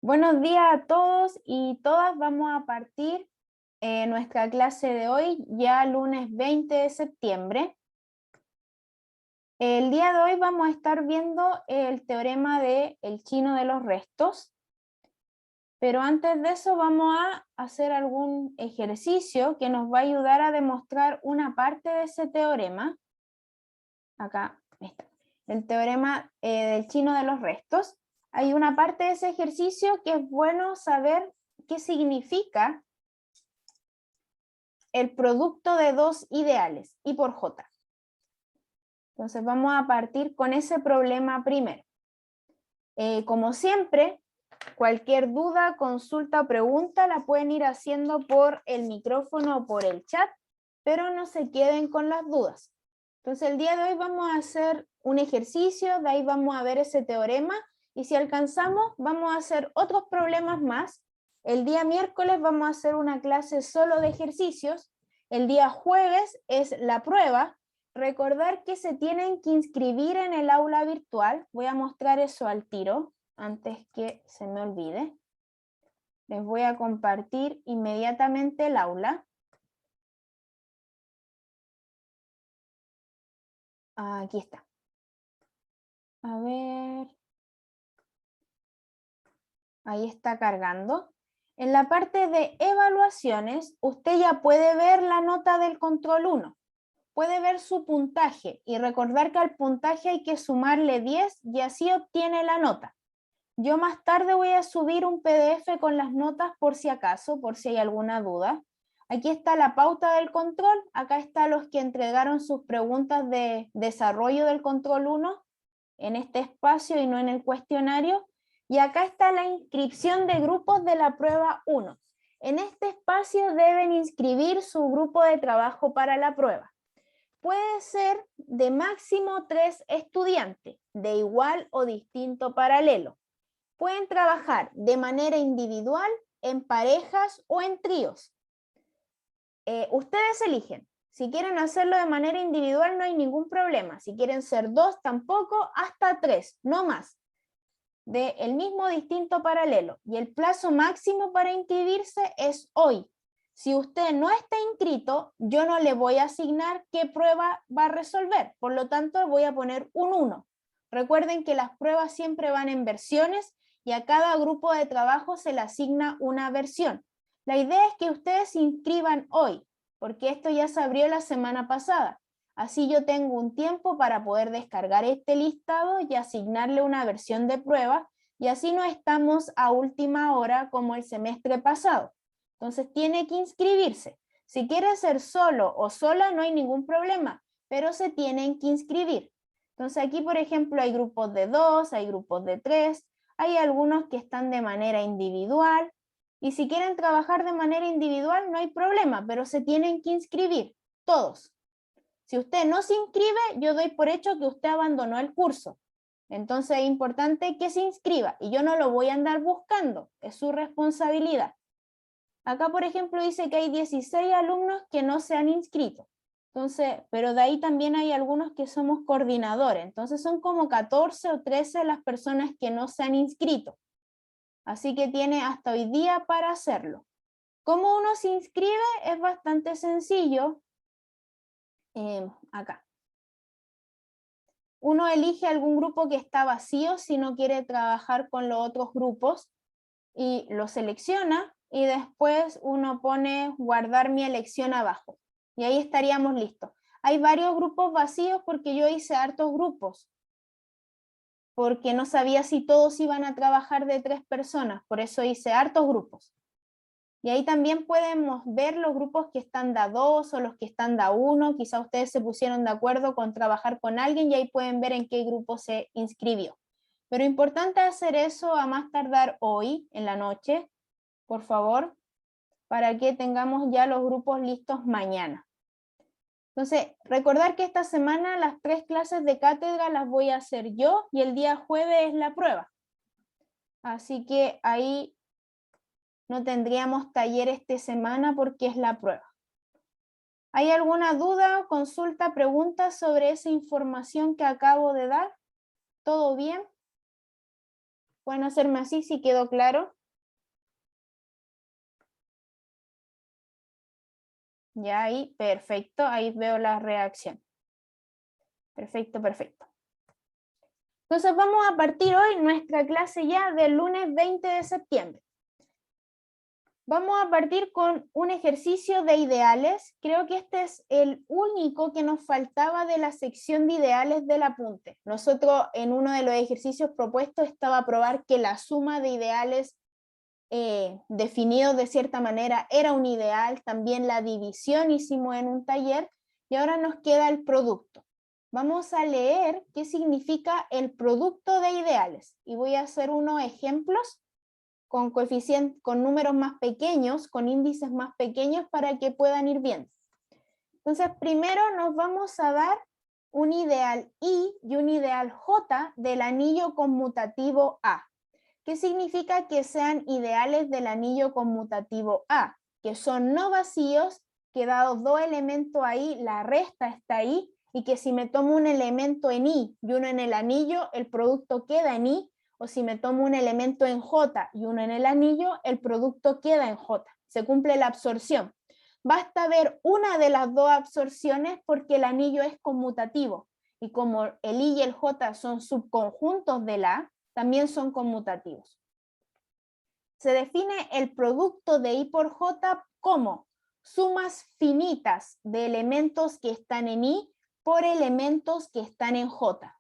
Buenos días a todos y todas. Vamos a partir nuestra clase de hoy, ya lunes 20 de septiembre. El día de hoy vamos a estar viendo el teorema del chino de los restos, pero antes de eso vamos a hacer algún ejercicio que nos va a ayudar a demostrar una parte de ese teorema. Acá está, el teorema del chino de los restos. Hay una parte de ese ejercicio que es bueno saber qué significa el producto de dos ideales, I por J. Entonces vamos a partir con ese problema primero. Como siempre, cualquier duda, consulta o pregunta la pueden ir haciendo por el micrófono o por el chat, pero no se queden con las dudas. Entonces el día de hoy vamos a hacer un ejercicio, de ahí vamos a ver ese teorema, y si alcanzamos vamos a hacer otros problemas más. El día miércoles vamos a hacer una clase solo de ejercicios. El día jueves es la prueba. Recordar que se tienen que inscribir en el aula virtual. Voy a mostrar eso al tiro, antes que se me olvide. Les voy a compartir inmediatamente el aula. Aquí está. A ver. Ahí está cargando. En la parte de evaluaciones, usted ya puede ver la nota del control 1. Puede ver su puntaje y recordar que al puntaje hay que sumarle 10 y así obtiene la nota. Yo más tarde voy a subir un PDF con las notas por si acaso, por si hay alguna duda. Aquí está la pauta del control. Acá están los que entregaron sus preguntas de desarrollo del control 1 en este espacio y no en el cuestionario. Y acá está la inscripción de grupos de la prueba 1. En este espacio deben inscribir su grupo de trabajo para la prueba. Puede ser de máximo 3 estudiantes, de igual o distinto paralelo. Pueden trabajar de manera individual, en parejas o en tríos. Ustedes eligen. Si quieren hacerlo de manera individual no hay ningún problema. Si quieren ser 2 tampoco, hasta 3, no más. De el mismo distinto paralelo. Y el plazo máximo para inscribirse es hoy. Si usted no está inscrito, yo no le voy a asignar qué prueba va a resolver. Por lo tanto, voy a poner un 1. Recuerden que las pruebas siempre van en versiones y a cada grupo de trabajo se le asigna una versión. La idea es que ustedes se inscriban hoy, porque esto ya se abrió la semana pasada. Así yo tengo un tiempo para poder descargar este listado y asignarle una versión de prueba, y así no estamos a última hora como el semestre pasado. Entonces tiene que inscribirse. Si quiere ser solo o sola no hay ningún problema, pero se tienen que inscribir. Entonces aquí, por ejemplo, hay grupos de 2, hay grupos de 3, hay algunos que están de manera individual, y si quieren trabajar de manera individual no hay problema, pero se tienen que inscribir, todos. Si usted no se inscribe, yo doy por hecho que usted abandonó el curso. Entonces es importante que se inscriba y yo no lo voy a andar buscando, es su responsabilidad. Acá, por ejemplo, dice que hay 16 alumnos que no se han inscrito. Entonces, pero de ahí también hay algunos que somos coordinadores. Entonces son como 14 o 13 las personas que no se han inscrito. Así que tiene hasta hoy día para hacerlo. ¿Cómo uno se inscribe? Es bastante sencillo. Acá. Uno elige algún grupo que está vacío si no quiere trabajar con los otros grupos y lo selecciona y después uno pone guardar mi elección abajo y ahí estaríamos listos. Hay varios grupos vacíos porque yo hice hartos grupos porque no sabía si todos iban a trabajar de 3 personas, por eso hice hartos grupos. Y ahí también podemos ver los grupos que están de a 2 o los que están de a 1. Quizá ustedes se pusieron de acuerdo con trabajar con alguien y ahí pueden ver en qué grupo se inscribió. Pero importante hacer eso a más tardar hoy en la noche, por favor, para que tengamos ya los grupos listos mañana. Entonces, recordar que esta semana las 3 clases de cátedra las voy a hacer yo y el día jueves es la prueba. Así que ahí no tendríamos taller esta semana porque es la prueba. ¿Hay alguna duda, consulta, pregunta sobre esa información que acabo de dar? ¿Todo bien? Pueden hacerme así si quedó claro. Ya ahí, perfecto, ahí veo la reacción. Perfecto, perfecto. Entonces vamos a partir hoy nuestra clase ya del lunes 20 de septiembre. Vamos a partir con un ejercicio de ideales. Creo que este es el único que nos faltaba de la sección de ideales del apunte. Nosotros en uno de los ejercicios propuestos estaba probar que la suma de ideales definidos de cierta manera era un ideal. También la división hicimos en un taller y ahora nos queda el producto. Vamos a leer qué significa el producto de ideales y voy a hacer unos ejemplos con coeficientes, con números más pequeños, con índices más pequeños para que puedan ir viendo. Entonces, primero nos vamos a dar un ideal I y un ideal J del anillo conmutativo A. ¿Qué significa que sean ideales del anillo conmutativo A? Que son no vacíos, que dados dos elementos ahí, la resta está ahí, y que si me tomo un elemento en I y uno en el anillo, el producto queda en I, o si me tomo un elemento en J y uno en el anillo, el producto queda en J. Se cumple la absorción. Basta ver una de las dos absorciones porque el anillo es conmutativo, y como el I y el J son subconjuntos del A, también son conmutativos. Se define el producto de I por J como sumas finitas de elementos que están en I por elementos que están en J.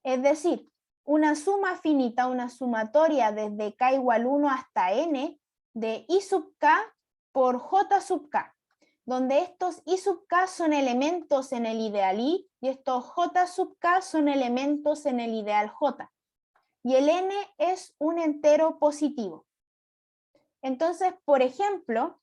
Es decir, una suma finita, una sumatoria desde K igual 1 hasta N de I sub K por J sub K, donde estos I sub K son elementos en el ideal I y estos J sub K son elementos en el ideal J. Y el N es un entero positivo. Entonces, por ejemplo,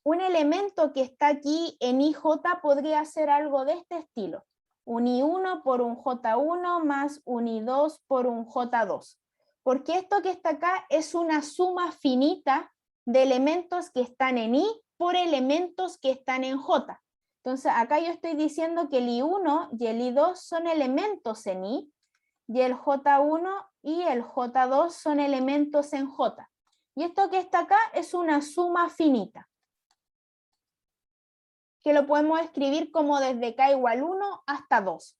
un elemento que está aquí en IJ podría ser algo de este estilo. Un I1 por un J1 más un I2 por un J2. Porque esto que está acá es una suma finita de elementos que están en I por elementos que están en J. Entonces, acá yo estoy diciendo que el I1 y el I2 son elementos en I, y el J1 y el J2 son elementos en J. Y esto que está acá es una suma finita, que lo podemos escribir como desde K igual 1 hasta 2.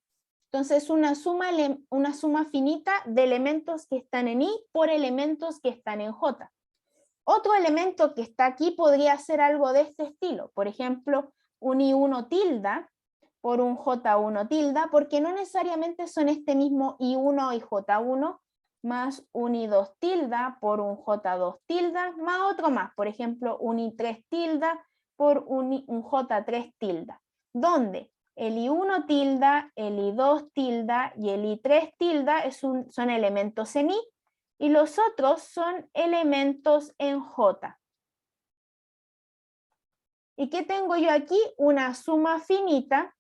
Entonces, una suma finita de elementos que están en I por elementos que están en J. Otro elemento que está aquí podría ser algo de este estilo. Por ejemplo, un I1 tilde por un J1 tilde, porque no necesariamente son este mismo I1 y J1, más un I2 tilde por un J2 tilde, más otro más, por ejemplo, un I3 tilde por un J3 tilde, donde el I1 tilde, el I2 tilde y el I3 tilde son elementos en I, y los otros son elementos en J. ¿Y qué tengo yo aquí? Una suma finita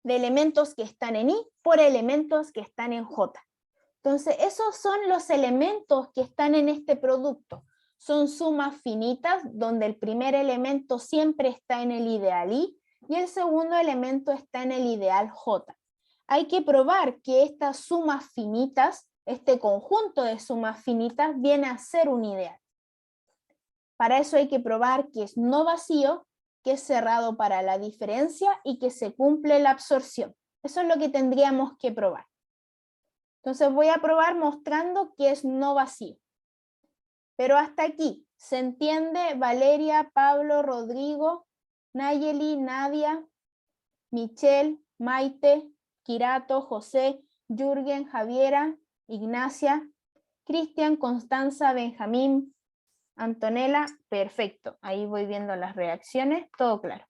de elementos que están en I por elementos que están en J. Entonces, esos son los elementos que están en este producto. Son sumas finitas donde el primer elemento siempre está en el ideal I y el segundo elemento está en el ideal J. Hay que probar que estas sumas finitas, este conjunto de sumas finitas, viene a ser un ideal. Para eso hay que probar que es no vacío, que es cerrado para la diferencia y que se cumple la absorción. Eso es lo que tendríamos que probar. Entonces voy a probar mostrando que es no vacío. Pero hasta aquí, ¿se entiende? Valeria, Pablo, Rodrigo, Nayeli, Nadia, Michelle, Maite, Kirato, José, Jürgen, Javiera, Ignacia, Cristian, Constanza, Benjamín, Antonella, perfecto. Ahí voy viendo las reacciones, todo claro.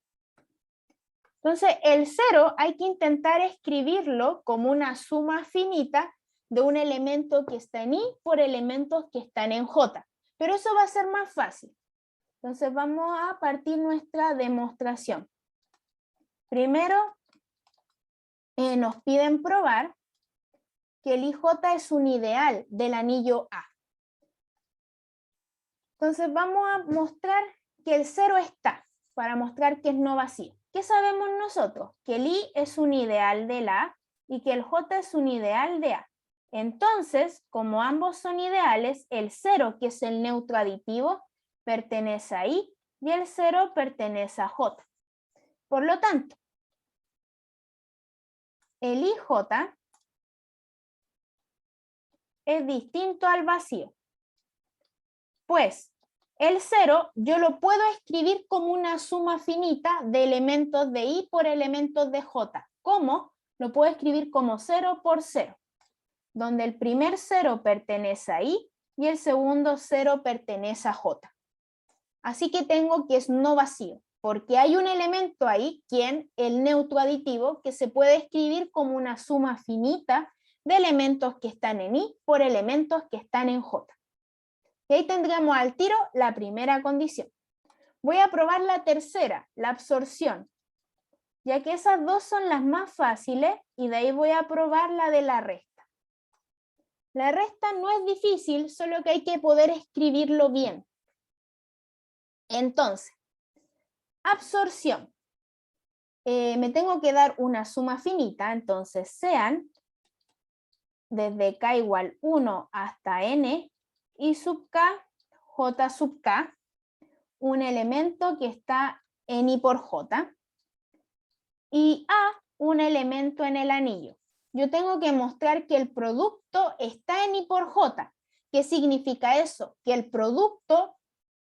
Entonces, el 0 hay que intentar escribirlo como una suma finita de un elemento que está en I por elementos que están en J. Pero eso va a ser más fácil. Entonces, vamos a partir nuestra demostración. Primero, nos piden probar que el IJ es un ideal del anillo A. Entonces vamos a mostrar que el 0 está, para mostrar que es no vacío. ¿Qué sabemos nosotros? Que el I es un ideal del A y que el J es un ideal de A. Entonces, como ambos son ideales, el 0, que es el neutro aditivo, pertenece a I y el 0 pertenece a J. Por lo tanto, el IJ es distinto al vacío. Pues el 0 yo lo puedo escribir como una suma finita de elementos de I por elementos de J. ¿Cómo? Lo puedo escribir como 0 por 0, donde el primer 0 pertenece a I y el segundo 0 pertenece a J. Así que tengo que es no vacío, porque hay un elemento ahí, quien el neutro aditivo, que se puede escribir como una suma finita de elementos que están en I por elementos que están en J. Y ahí tendríamos al tiro la primera condición. Voy a probar la tercera, la absorción, ya que esas dos son las más fáciles y de ahí voy a probar la de la resta. La resta no es difícil, solo que hay que poder escribirlo bien. Entonces, absorción. Me tengo que dar una suma finita, entonces sean desde k igual 1 hasta n y sub k, j sub k, un elemento que está en I por j, y A, un elemento en el anillo. Yo tengo que mostrar que el producto está en I por j. ¿Qué significa eso? Que el producto,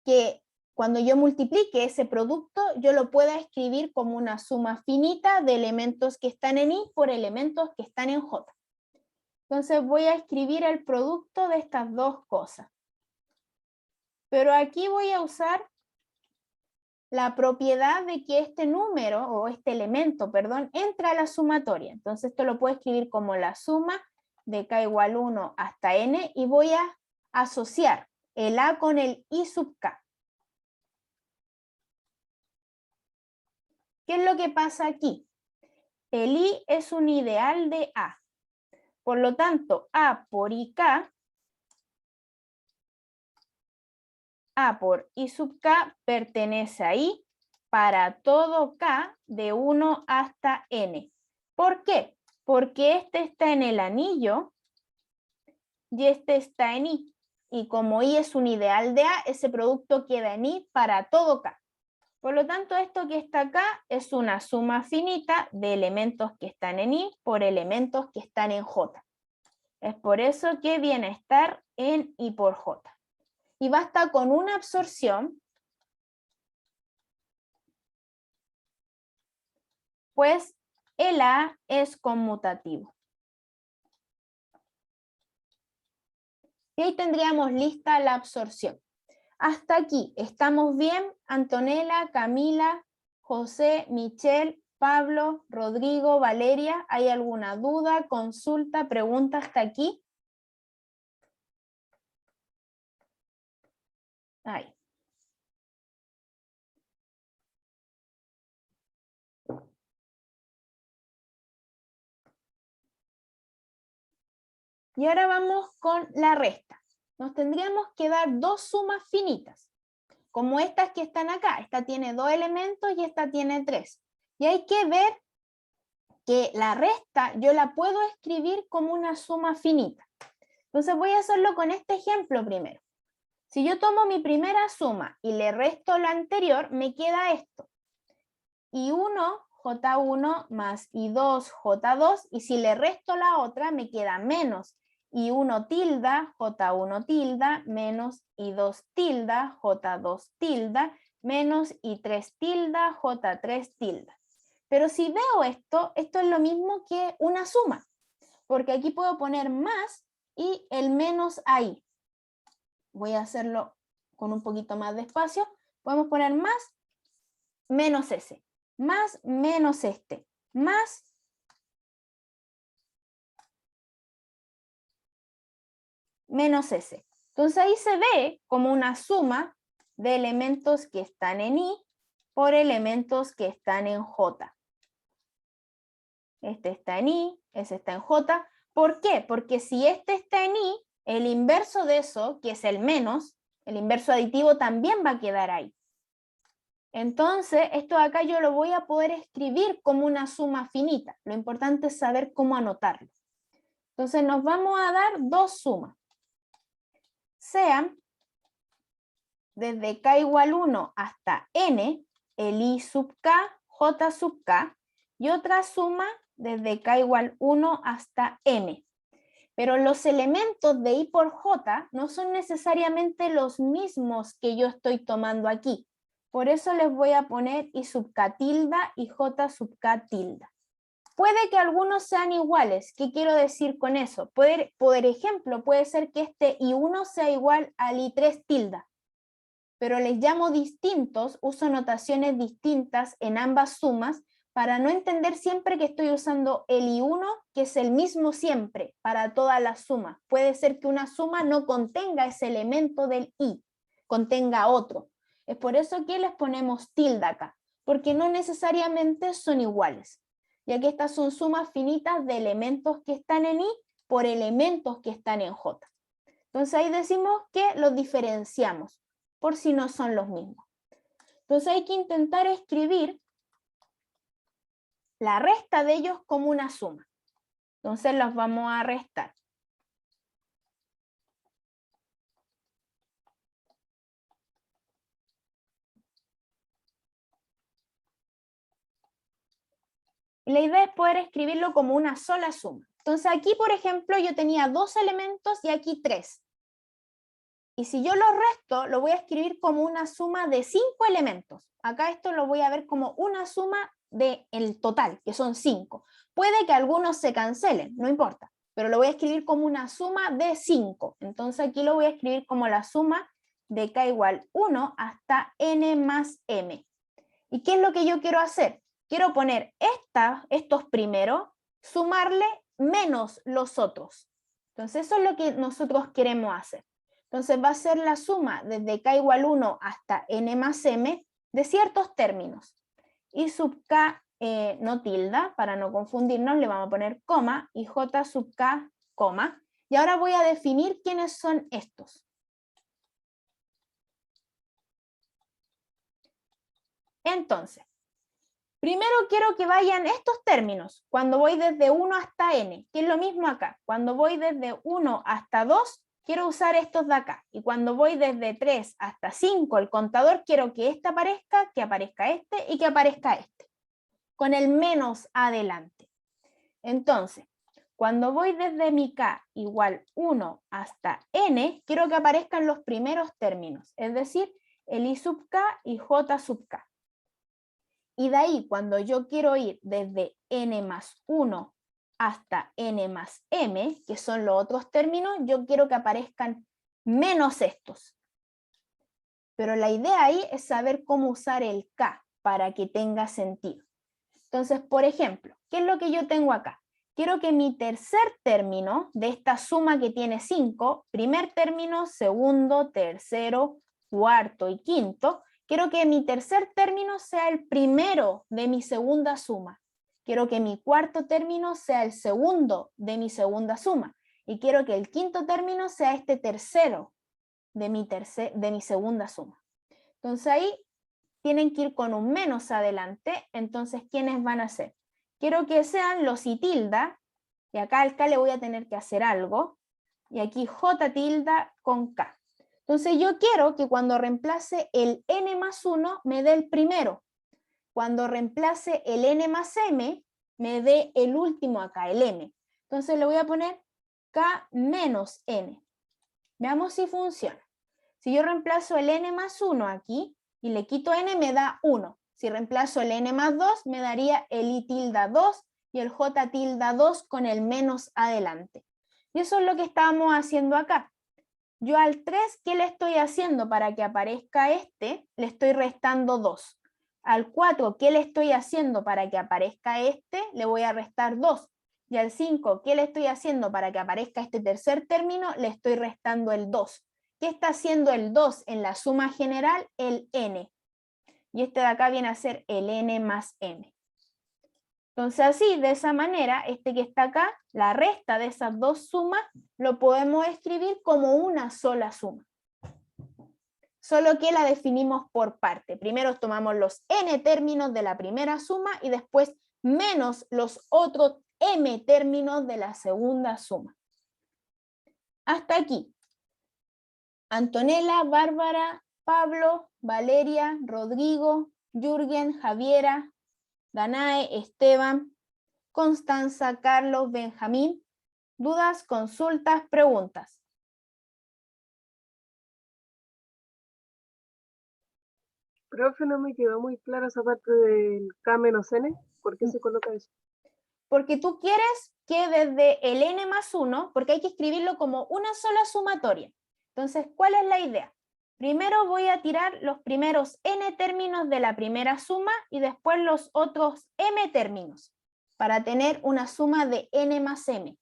que cuando yo multiplique ese producto, yo lo pueda escribir como una suma finita de elementos que están en I por elementos que están en j. Entonces voy a escribir el producto de estas dos cosas. Pero aquí voy a usar la propiedad de que este número, o este elemento, perdón, entra a la sumatoria. Entonces esto lo puedo escribir como la suma de k igual 1 hasta n y voy a asociar el A con el I sub k. ¿Qué es lo que pasa aquí? El I es un ideal de A. Por lo tanto, A por IK, A por I sub k pertenece a I para todo K de 1 hasta N. ¿Por qué? Porque este está en el anillo y este está en I. Y como I es un ideal de A, ese producto queda en I para todo K. Por lo tanto, esto que está acá es una suma finita de elementos que están en I por elementos que están en J. Es por eso que viene a estar en I por J. Y basta con una absorción, pues el A es conmutativo. Y ahí tendríamos lista la absorción. Hasta aquí, ¿estamos bien? Antonella, Camila, José, Michelle, Pablo, Rodrigo, Valeria, ¿hay alguna duda, consulta, pregunta hasta aquí? Ahí. Y ahora vamos con la resta. Nos tendríamos que dar dos sumas finitas, como estas que están acá. Esta tiene 2 elementos y esta tiene 3. Y hay que ver que la resta yo la puedo escribir como una suma finita. Entonces voy a hacerlo con este ejemplo primero. Si yo tomo mi primera suma y le resto la anterior, me queda esto. I1, J1 más I2, J2, y si le resto la otra, me queda menos I1 tilde, J1 tilde, menos I2 tilde, J2 tilde, menos I3 tilde, J3 tilde. Pero si veo esto es lo mismo que una suma, porque aquí puedo poner más y el menos ahí. Voy a hacerlo con un poquito más de espacio. Podemos poner más, menos ese, más, menos este, más, menos ese. Entonces ahí se ve como una suma de elementos que están en I por elementos que están en J. Este está en I, ese está en J. ¿Por qué? Porque si este está en I, el inverso de eso, que es el menos, el inverso aditivo también va a quedar ahí. Entonces, esto de acá yo lo voy a poder escribir como una suma finita. Lo importante es saber cómo anotarlo. Entonces nos vamos a dar dos sumas. Sean desde k igual 1 hasta n, el i sub k, j sub k, y otra suma desde k igual 1 hasta m. Pero los elementos de i por j no son necesariamente los mismos que yo estoy tomando aquí. Por eso les voy a poner i sub k tilde y j sub k tilde. Puede que algunos sean iguales. ¿Qué quiero decir con eso? Por ejemplo, puede ser que este i1 sea igual al i3 tilde. Pero les llamo distintos, uso notaciones distintas en ambas sumas para no entender siempre que estoy usando el i1, que es el mismo siempre para todas las sumas. Puede ser que una suma no contenga ese elemento del i, contenga otro. Es por eso que les ponemos tilde acá, porque no necesariamente son iguales, ya que estas son sumas finitas de elementos que están en i por elementos que están en j. Entonces ahí decimos que los diferenciamos, por si no son los mismos. Entonces hay que intentar escribir la resta de ellos como una suma. Entonces los vamos a restar. Y la idea es poder escribirlo como una sola suma. Entonces aquí, por ejemplo, yo tenía 2 elementos y aquí 3. Y si yo los resto, lo voy a escribir como una suma de 5 elementos. Acá esto lo voy a ver como una suma del total, que son 5. Puede que algunos se cancelen, no importa, pero lo voy a escribir como una suma de 5. Entonces aquí lo voy a escribir como la suma de k igual 1 hasta n más m. ¿Y qué es lo que yo quiero hacer? Quiero poner estos primeros, sumarle menos los otros. Entonces eso es lo que nosotros queremos hacer. Entonces va a ser la suma desde k igual 1 hasta n más m de ciertos términos. Y sub k no tilde, para no confundirnos, le vamos a poner coma, y j sub k, coma. Y ahora voy a definir quiénes son estos. Entonces, primero quiero que vayan estos términos, cuando voy desde 1 hasta n, que es lo mismo acá. Cuando voy desde 1 hasta 2, quiero usar estos de acá. Y cuando voy desde 3 hasta 5, el contador, quiero que este aparezca, que aparezca este y que aparezca este, con el menos adelante. Entonces, cuando voy desde mi k igual 1 hasta n, quiero que aparezcan los primeros términos, es decir, el i sub k y j sub k. Y de ahí, cuando yo quiero ir desde n más 1 hasta n más m, que son los otros términos, yo quiero que aparezcan menos estos. Pero la idea ahí es saber cómo usar el k para que tenga sentido. Entonces, por ejemplo, ¿qué es lo que yo tengo acá? Quiero que mi tercer término de esta suma que tiene 5, primer término, segundo, tercero, cuarto y quinto, quiero que mi tercer término sea el primero de mi segunda suma. Quiero que mi cuarto término sea el segundo de mi segunda suma. Y quiero que el quinto término sea este tercero de mi segunda suma. Entonces ahí tienen que ir con un menos adelante. Entonces, ¿quiénes van a ser? Quiero que sean los i tilde, y acá al k le voy a tener que hacer algo, y aquí j tilde con k. Entonces yo quiero que cuando reemplace el n más 1 me dé el primero. Cuando reemplace el n más m me dé el último acá, el m. Entonces le voy a poner k menos n. Veamos si funciona. Si yo reemplazo el n más 1 aquí y le quito n me da 1. Si reemplazo el n más 2 me daría el i tilde 2 y el j tilde 2 con el menos adelante. Y eso es lo que estábamos haciendo acá. Yo al 3, ¿qué le estoy haciendo para que aparezca este? Le estoy restando 2. Al 4, ¿qué le estoy haciendo para que aparezca este? Le voy a restar 2. Y al 5, ¿qué le estoy haciendo para que aparezca este tercer término? Le estoy restando el 2. ¿Qué está haciendo el 2 en la suma general? El n. Y este de acá viene a ser el n más m. Entonces así, de esa manera, este que está acá, la resta de esas dos sumas, lo podemos escribir como una sola suma. solo que la definimos por parte. Primero tomamos los n términos de la primera suma y después menos los otros m términos de la segunda suma. Hasta aquí. Antonella, Bárbara, Pablo, Valeria, Rodrigo, Jürgen, Javiera, Danae, Esteban, Constanza, Carlos, Benjamín. ¿Dudas, consultas, preguntas? Profe, no me quedó muy clara esa parte del K menos N. ¿Por qué se coloca eso? Porque tú quieres que desde el n más 1, porque hay que escribirlo como una sola sumatoria. Entonces, ¿cuál es la idea? Primero voy a tirar los primeros n términos de la primera suma y después los otros m términos, para tener una suma de n más m.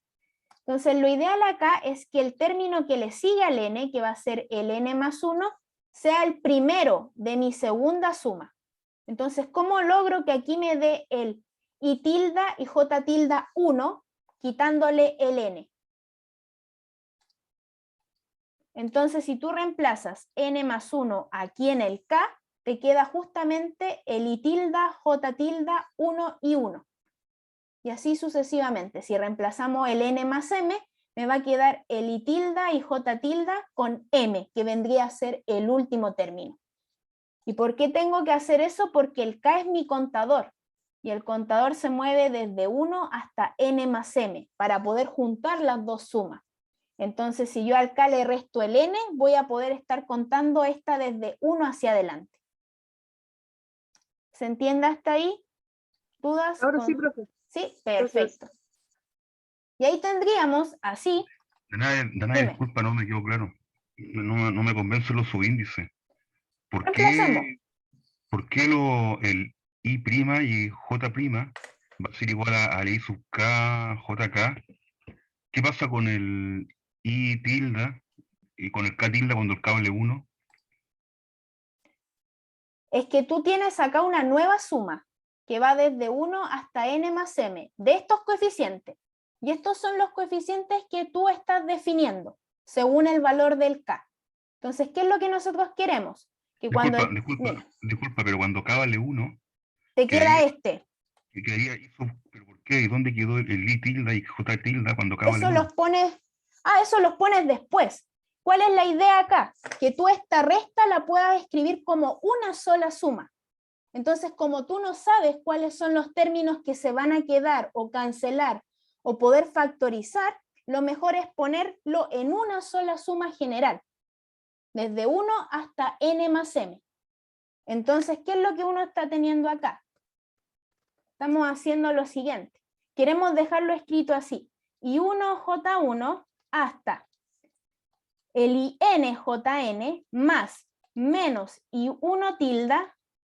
Entonces, lo ideal acá es que el término que le sigue al n, que va a ser el n más 1, sea el primero de mi segunda suma. Entonces, ¿cómo logro que aquí me dé el i tilde y j tilde 1, quitándole el n? Entonces, si tú reemplazas n más 1 aquí en el k, te queda justamente el i tilde, j tilde, 1 y 1. Y así sucesivamente. Si reemplazamos el n más m, me va a quedar el i tilde y j tilde con m, que vendría a ser el último término. ¿Y por qué tengo que hacer eso? Porque el k es mi contador. Y el contador se mueve desde 1 hasta n más m, para poder juntar las dos sumas. Entonces, si yo al k le resto el n, voy a poder estar contando esta desde 1 hacia adelante. ¿Se entiende hasta ahí? ¿Dudas? Ahora sí, profe. Sí, Gracias. perfecto. Y ahí tendríamos así. Danae, Dime. disculpa, no me quedó claro. No me convencen los subíndices. ¿Por Reemplazamos. qué el I' y J' va a ser igual al I sub K, JK? ¿Qué pasa con el I tilde y con el K tilde cuando el K vale 1? Es que tú tienes acá una nueva suma que va desde 1 hasta n más m de estos coeficientes. Y estos son los coeficientes que tú estás definiendo según el valor del k. Entonces, ¿qué es lo que nosotros queremos? Que Disculpa, pero cuando K vale 1, te queda quedaría I sub, ¿pero por qué? ¿Y dónde quedó el I tilde y J tilde cuando K vale Eso 1? eso los pones después. ¿Cuál es la idea acá? Que tú esta resta la puedas escribir como una sola suma. Entonces, como tú no sabes cuáles son los términos que se van a quedar o cancelar o poder factorizar, lo mejor es ponerlo en una sola suma general, desde 1 hasta n más m. Entonces, ¿qué es lo que uno está teniendo acá? Estamos haciendo lo siguiente. Queremos dejarlo escrito así. I1J1 hasta el INJN más menos I1 tilde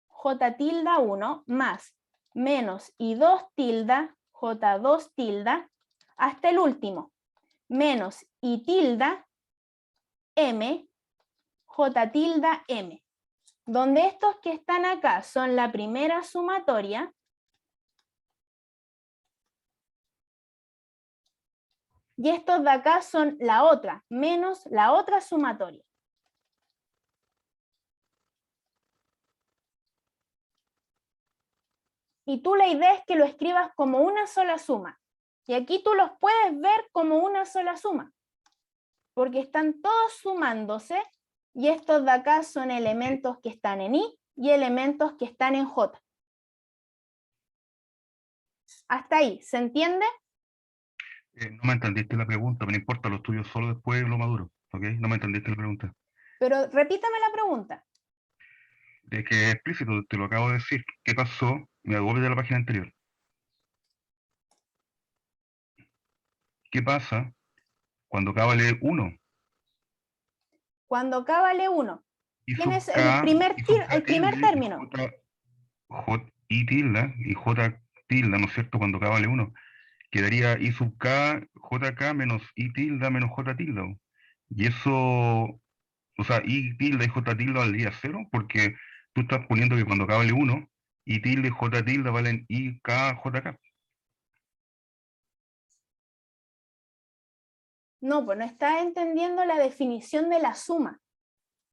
J tilde 1 más menos I2 tilde J2 tilde hasta el último, menos I tilde M J tilde M, donde estos que están acá son la primera sumatoria y estos de acá son la otra, menos la otra sumatoria. Y tú la idea es que lo escribas como una sola suma. Y aquí tú los puedes ver como una sola suma, porque están todos sumándose y estos de acá son elementos que están en I y elementos que están en J. Hasta ahí, ¿se entiende? No me entendiste la pregunta, pero no importa, lo tuyo solo después lo maduro, ¿ok? No me entendiste la pregunta. Pero repítame la pregunta. Es que es explícito, te lo acabo de decir. ¿Qué pasó? Me devuelve de la página anterior. ¿Qué pasa cuando K vale 1? Cuando K vale 1, I sub tienes el K, primer término. I tilde y J tilde, ¿no es cierto? Cuando K vale 1. Quedaría I sub K, JK menos I tilde menos J tilde. Y eso, o sea, I tilde y J tilde valdría 0, porque tú estás poniendo que cuando K vale 1, I tilde y J tilde valen I, K, JK. No, pues no estás entendiendo la definición de la suma.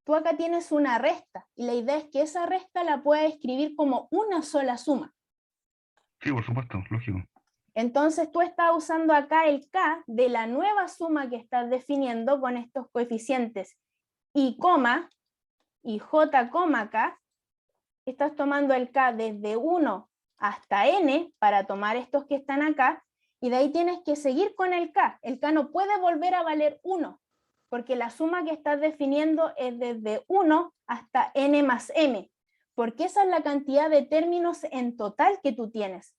tú acá tienes una resta, y la idea es que esa resta la puedas escribir como una sola suma. Sí, por supuesto, lógico. Entonces tú estás usando acá el K de la nueva suma que estás definiendo con estos coeficientes I, y J, K. Estás tomando el K desde 1 hasta N para tomar estos que están acá, y de ahí tienes que seguir con el K. El K no puede volver a valer 1, porque la suma que estás definiendo es desde 1 hasta N más M, porque esa es la cantidad de términos en total que tú tienes.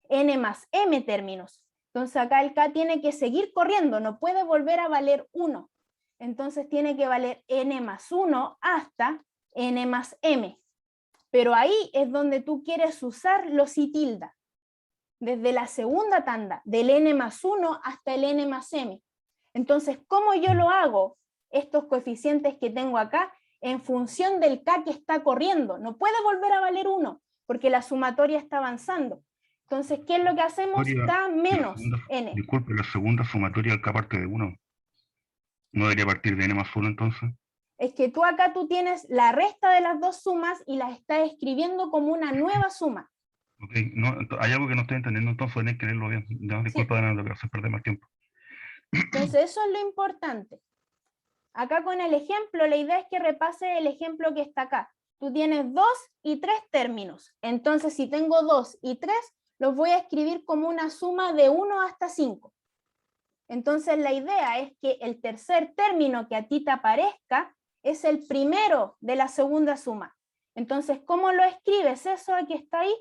N más M términos. Entonces acá el K tiene que seguir corriendo, no puede volver a valer 1. Entonces tiene que valer N más 1 hasta N más M. Pero ahí es donde tú quieres usar los I tilde. Desde la segunda tanda, del N más 1 hasta el N más M. Entonces, ¿cómo yo lo hago? Estos coeficientes que tengo acá, en función del K que está corriendo. No puede volver a valer 1, porque la sumatoria está avanzando. Entonces, ¿qué es lo que hacemos? K menos N. Disculpe, la segunda sumatoria acá parte de 1. ¿No debería partir de N más 1 entonces? Es que tú acá tienes la resta de las dos sumas y las estás escribiendo como una nueva suma. Ok, no, hay algo que no estoy entendiendo, entonces hay que leerlo bien. No, disculpa, Sí. de nada, que hace perder más tiempo. Entonces, eso es lo importante. Acá con el ejemplo, la idea es que repase el ejemplo que está acá. Tú tienes 2 y 3 términos. Entonces, si tengo 2 y 3, los voy a escribir como una suma de 1 hasta 5. Entonces, la idea es que el tercer término que a ti te aparezca es el primero de la segunda suma. Entonces, ¿cómo lo escribes? Eso que está ahí,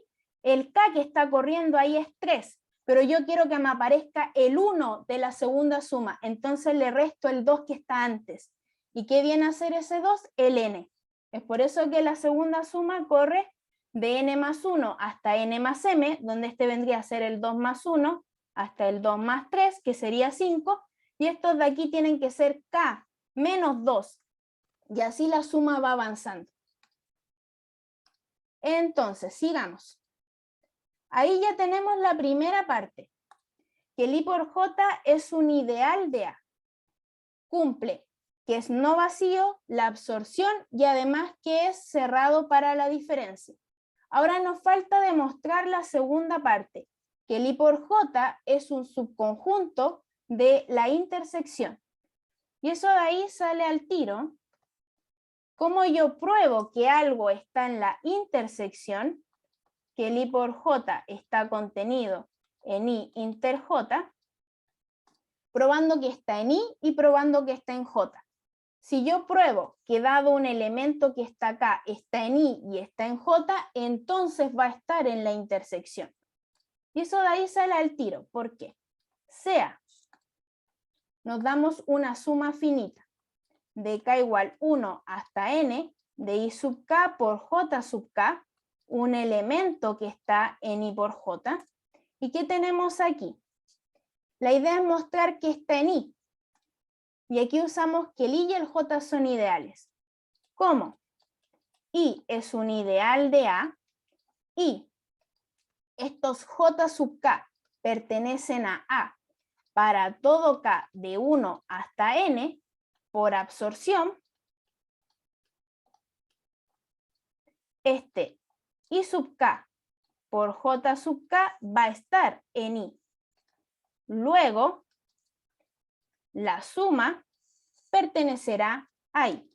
el K que está corriendo ahí es 3, pero yo quiero que me aparezca el 1 de la segunda suma, entonces le resto el 2 que está antes. ¿Y qué viene a ser ese 2? El N. Es por eso que la segunda suma corre de N más 1 hasta N más M, donde este vendría a ser el 2 más 1, hasta el 2 más 3, que sería 5, y estos de aquí tienen que ser K menos 2, y así la suma va avanzando. Entonces, sigamos. Ahí ya tenemos la primera parte, que el I por J es un ideal de A. Cumple que es no vacío, la absorción y además que es cerrado para la diferencia. Ahora nos falta demostrar la segunda parte, que el I por J es un subconjunto de la intersección. Y eso de ahí sale al tiro. ¿Cómo yo pruebo que algo está en la intersección? Que el I por J está contenido en I inter J, probando que está en I y probando que está en J. Si yo pruebo que dado un elemento que está acá, está en I y está en J, entonces va a estar en la intersección. Y eso de ahí sale al tiro. ¿Por qué? Sea, nos damos una suma finita de K igual 1 hasta N, de I sub K por J sub K, un elemento que está en I por J. ¿Y qué tenemos aquí? La idea es mostrar que está en I. Y aquí usamos que el I y el J son ideales. ¿Cómo? I es un ideal de A y estos J sub K pertenecen a A para todo K de 1 hasta N por absorción. Este I sub K por J sub K va a estar en I. Luego, la suma pertenecerá a I.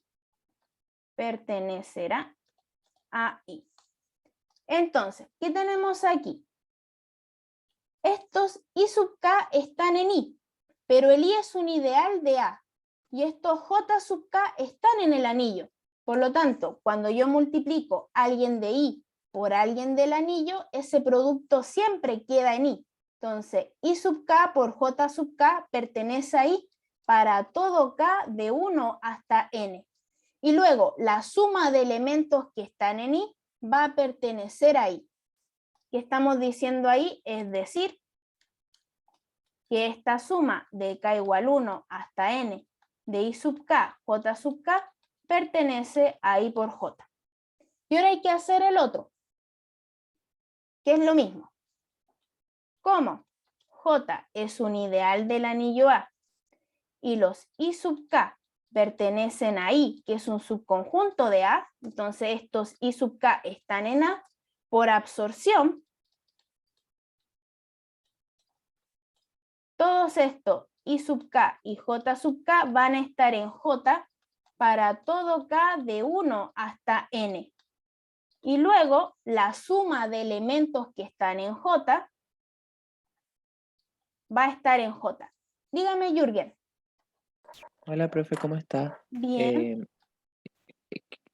Pertenecerá a I. Entonces, ¿qué tenemos aquí? Estos I sub K están en I, pero el I es un ideal de A. Y estos J sub K están en el anillo. Por lo tanto, cuando yo multiplico a alguien de I por alguien del anillo, ese producto siempre queda en I. Entonces, I sub K por J sub K pertenece a I para todo K de 1 hasta N. Y luego, la suma de elementos que están en I va a pertenecer a I. ¿Qué estamos diciendo ahí? Es decir, que esta suma de K igual 1 hasta N de I sub K, J sub K, pertenece a I por J. Y ahora hay que hacer el otro, que es lo mismo. ¿Cómo? J es un ideal del anillo A y los I sub K pertenecen a I, que es un subconjunto de A, entonces estos I sub K están en A, por absorción, todos estos I sub K y J sub K van a estar en J para todo K de 1 hasta N. Y luego la suma de elementos que están en J va a estar en J. Dígame, Jürgen. Hola, profe, ¿cómo está? Bien.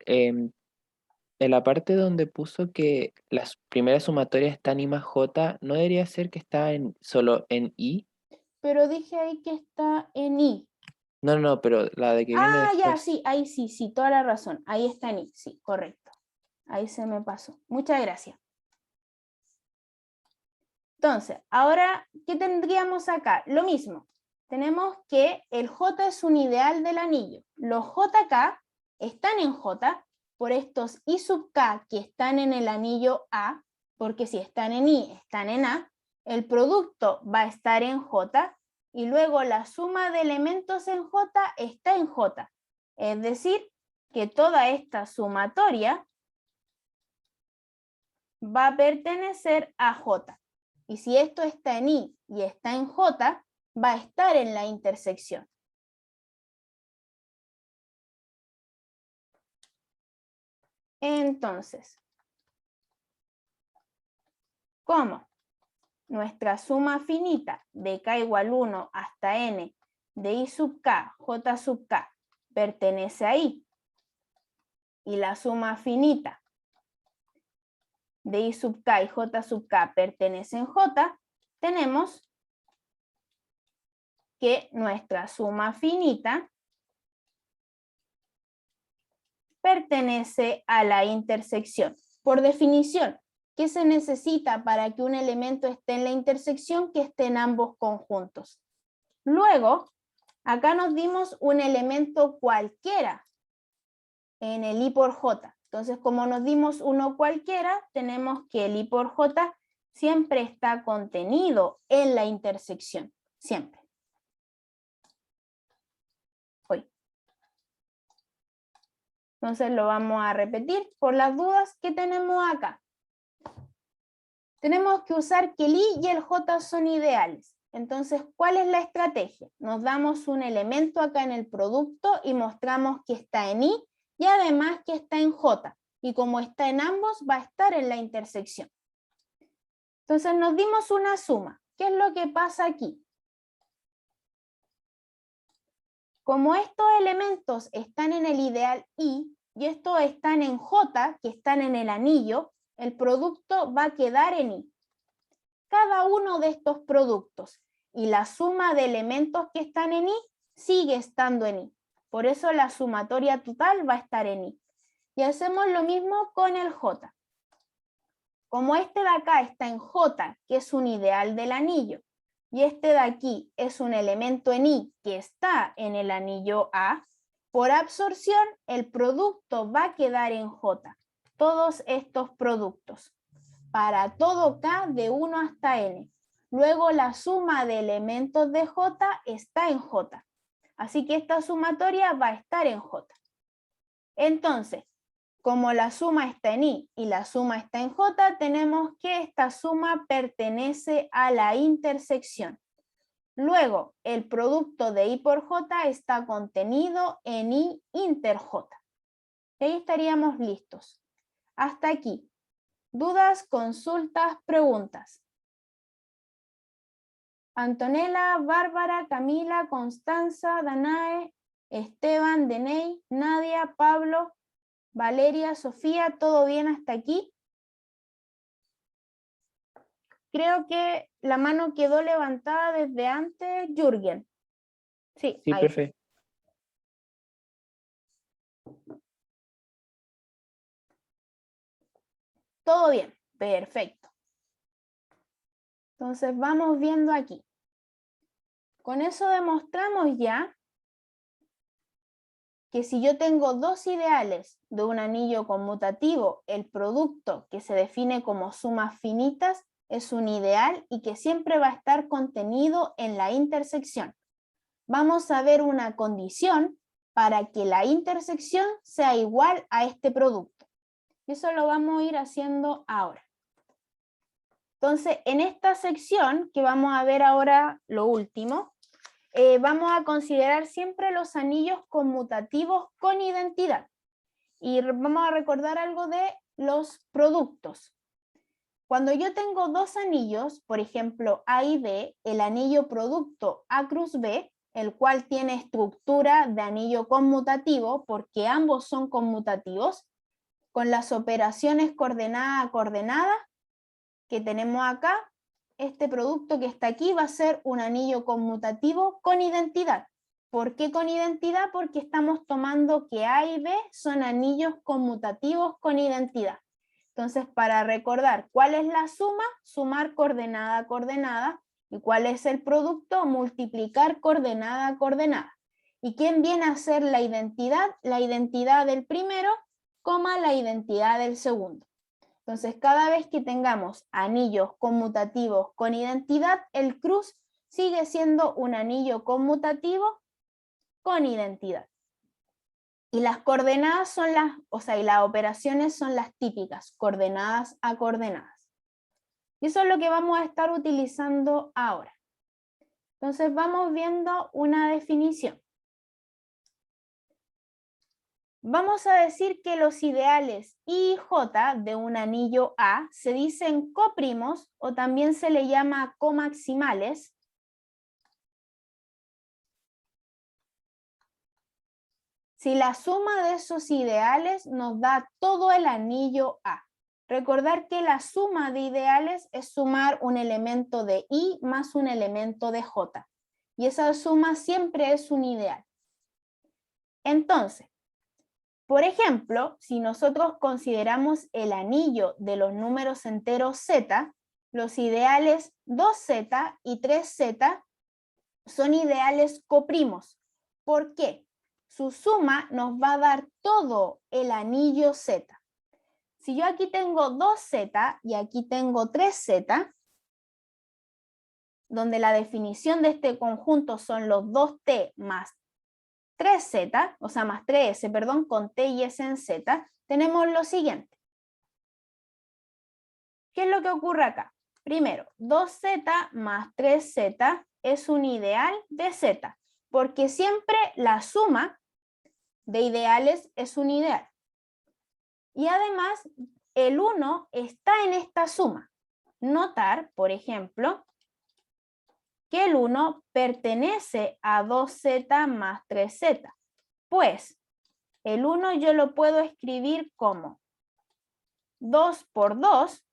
En la parte donde puso que las primeras sumatorias están I más J, ¿no debería ser que está solo en I? Pero dije ahí que está en I. No, pero la de que viene Ah, ya, después. sí, ahí sí, toda la razón. Ahí está en I, sí, correcto. Ahí se me pasó. Muchas gracias. Entonces, ahora, ¿qué tendríamos acá? Lo mismo. Tenemos que el J es un ideal del anillo. Los JK están en J por estos I sub K que están en el anillo A, porque si están en I, están en A. El producto va a estar en J y luego la suma de elementos en J está en J. Es decir, que toda esta sumatoria va a pertenecer a J. Y si esto está en I y está en J, va a estar en la intersección. Entonces, ¿cómo? Nuestra suma finita de K igual 1 hasta N de I sub K, J sub K, pertenece a I. Y la suma finita de I sub K y J sub K pertenece en J, tenemos que nuestra suma finita pertenece a la intersección. Por definición, ¿qué se necesita para que un elemento esté en la intersección? Que esté en ambos conjuntos. Luego, acá nos dimos un elemento cualquiera en el I por J. Entonces, como nos dimos uno cualquiera, tenemos que el I por J siempre está contenido en la intersección. Siempre. Entonces lo vamos a repetir por las dudas que tenemos acá. Tenemos que usar que el I y el J son ideales. Entonces, ¿cuál es la estrategia? Nos damos un elemento acá en el producto y mostramos que está en I y además que está en J. Y como está en ambos, va a estar en la intersección. Entonces nos dimos una suma. ¿Qué es lo que pasa aquí? Como estos elementos están en el ideal I y estos están en J, que están en el anillo, el producto va a quedar en I. Cada uno de estos productos y la suma de elementos que están en I sigue estando en I. Por eso la sumatoria total va a estar en I. Y hacemos lo mismo con el J. Como este de acá está en J, que es un ideal del anillo, y este de aquí es un elemento en I que está en el anillo A, por absorción el producto va a quedar en J. Todos estos productos. Para todo K de 1 hasta N. Luego la suma de elementos de J está en J. Así que esta sumatoria va a estar en J. Entonces, como la suma está en I y la suma está en J, tenemos que esta suma pertenece a la intersección. Luego, el producto de I por J está contenido en I inter J. Y ahí estaríamos listos. Hasta aquí. ¿Dudas, consultas, preguntas? Antonella, Bárbara, Camila, Constanza, Danae, Esteban, Deney, Nadia, Pablo, Valeria, Sofía, ¿todo bien hasta aquí? Creo que la mano quedó levantada desde antes, Jürgen. Sí, Sí, ahí. profe. Todo bien, perfecto. Entonces vamos viendo aquí. Con eso demostramos ya que si yo tengo dos ideales de un anillo conmutativo, el producto que se define como sumas finitas es un ideal y que siempre va a estar contenido en la intersección. Vamos a ver una condición para que la intersección sea igual a este producto. Y eso lo vamos a ir haciendo ahora. Entonces, en esta sección, que vamos a ver ahora lo último, vamos a considerar siempre los anillos conmutativos con identidad. Y vamos a recordar algo de los productos. Cuando yo tengo dos anillos, por ejemplo A y B, el anillo producto A cruz B, el cual tiene estructura de anillo conmutativo, porque ambos son conmutativos, con las operaciones coordenada a coordenada que tenemos acá, este producto que está aquí va a ser un anillo conmutativo con identidad. ¿Por qué con identidad? Porque estamos tomando que A y B son anillos conmutativos con identidad. Entonces, para recordar cuál es la suma, sumar coordenada a coordenada, y cuál es el producto, multiplicar coordenada a coordenada. ¿Y quién viene a ser la identidad? La identidad del primero, coma la identidad del segundo. Entonces, cada vez que tengamos anillos conmutativos con identidad, el cruz sigue siendo un anillo conmutativo con identidad. Y las coordenadas son las, y las operaciones son las típicas, coordenadas a coordenadas. Y eso es lo que vamos a estar utilizando ahora. Entonces, vamos viendo una definición. Vamos a decir que los ideales I y J de un anillo A se dicen coprimos o también se le llama comaximales. Si la suma de esos ideales nos da todo el anillo A. Recordar que la suma de ideales es sumar un elemento de I más un elemento de J. Y esa suma siempre es un ideal. Entonces, por ejemplo, si nosotros consideramos el anillo de los números enteros Z, los ideales 2Z y 3Z son ideales coprimos. ¿Por qué? Su suma nos va a dar todo el anillo Z. Si yo aquí tengo 2Z y aquí tengo 3Z, donde la definición de este conjunto son los 2T más 3Z, o sea, más 3S, perdón, con T y S en Z, tenemos lo siguiente. ¿Qué es lo que ocurre acá? Primero, 2Z más 3Z es un ideal de Z, porque siempre la suma de ideales es un ideal. Y además, el 1 está en esta suma. Notar, por ejemplo, que el 1 pertenece a 2Z más 3Z. Pues, el 1 yo lo puedo escribir como 2 por 2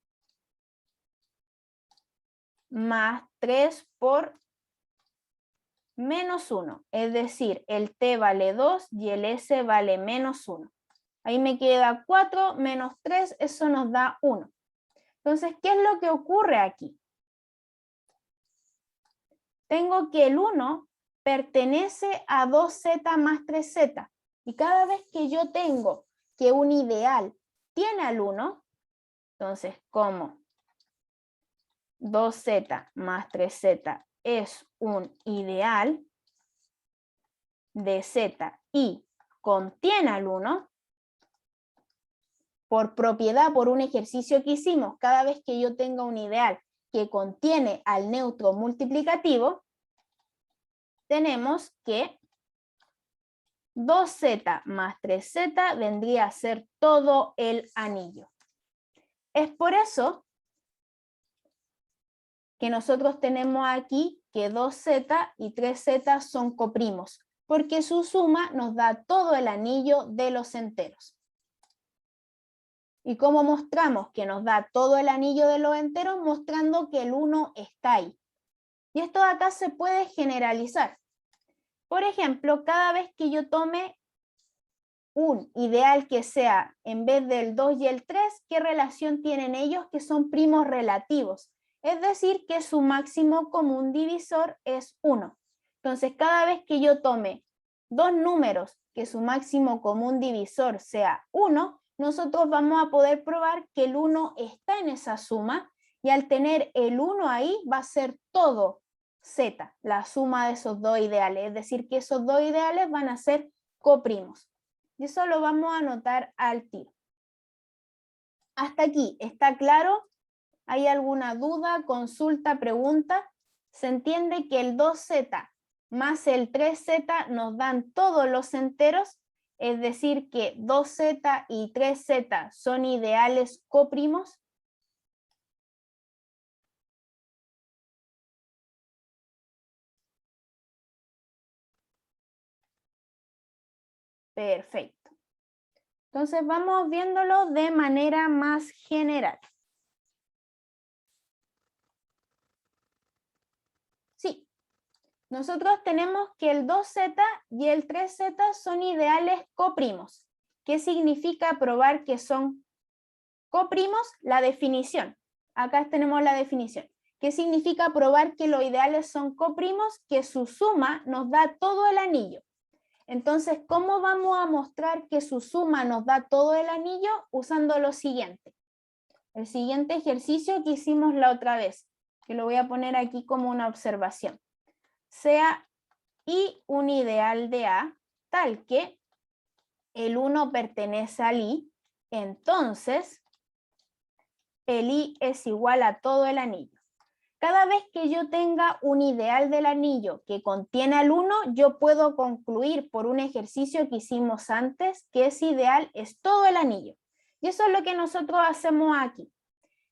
más 3 por menos 1. Es decir, el T vale 2 y el S vale menos 1. Ahí me queda 4 menos 3, eso nos da 1. Entonces, ¿qué es lo que ocurre aquí? Tengo que el 1 pertenece a 2Z más 3Z. Y cada vez que yo tengo que un ideal tiene al 1, entonces como 2Z más 3Z es un ideal de Z y contiene al 1, por propiedad, por un ejercicio que hicimos, cada vez que yo tenga un ideal que contiene al neutro multiplicativo, tenemos que 2Z más 3Z vendría a ser todo el anillo. Es por eso que nosotros tenemos aquí que 2Z y 3Z son coprimos, porque su suma nos da todo el anillo de los enteros. ¿Y cómo mostramos que nos da todo el anillo de los enteros? Mostrando que el 1 está ahí. Y esto de acá se puede generalizar. Por ejemplo, cada vez que yo tome un ideal que sea en vez del 2 y el 3, ¿qué relación tienen ellos? Que son primos relativos. Es decir, que su máximo común divisor es 1. Entonces, cada vez que yo tome dos números que su máximo común divisor sea 1, nosotros vamos a poder probar que el 1 está en esa suma, y al tener el 1 ahí va a ser todo Z, la suma de esos dos ideales. Es decir, que esos dos ideales van a ser coprimos. Y eso lo vamos a anotar al tiro. Hasta aquí, ¿está claro? ¿Hay alguna duda, consulta, pregunta? Se entiende que el 2z más el 3z nos dan todos los enteros, es decir que 2z y 3z son ideales coprimos. Perfecto. Entonces vamos viéndolo de manera más general. Sí, nosotros tenemos que el 2z y el 3z son ideales coprimos. ¿Qué significa probar que son coprimos? La definición. Acá tenemos la definición. ¿Qué significa probar que los ideales son coprimos? Que su suma nos da todo el anillo. Entonces, ¿cómo vamos a mostrar que su suma nos da todo el anillo? Usando lo siguiente. El siguiente ejercicio que hicimos la otra vez, que lo voy a poner aquí como una observación. Sea I un ideal de A, tal que el 1 pertenece al I, entonces el I es igual a todo el anillo. Cada vez que yo tenga un ideal del anillo que contiene al 1, yo puedo concluir por un ejercicio que hicimos antes que ese ideal es todo el anillo. Y eso es lo que nosotros hacemos aquí.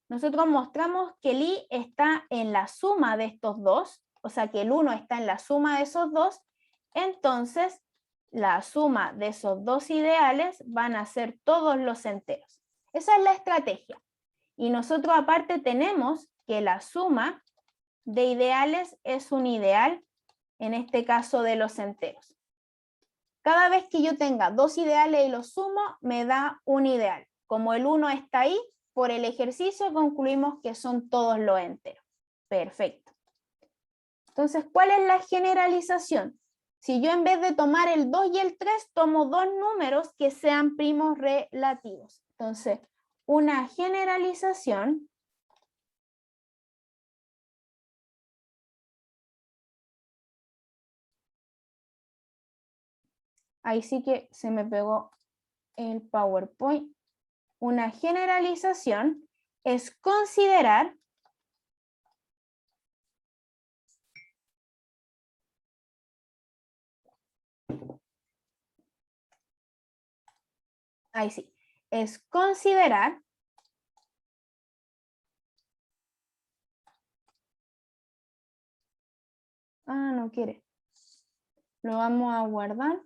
Nosotros mostramos que el I está en la suma de estos dos, o sea que el 1 está en la suma de esos dos, entonces la suma de esos dos ideales van a ser todos los enteros. Esa es la estrategia. Y nosotros aparte tenemos que la suma de ideales es un ideal, en este caso de los enteros. Cada vez que yo tenga dos ideales y los sumo, me da un ideal. Como el 1 está ahí, por el ejercicio concluimos que son todos los enteros. Perfecto. Entonces, ¿cuál es la generalización? Si yo en vez de tomar el 2 y el 3, tomo dos números que sean primos relativos. Entonces, una generalización ahí sí que se me pegó el PowerPoint. Una generalización es considerar ahí sí, es considerar no quiere. Lo vamos a guardar.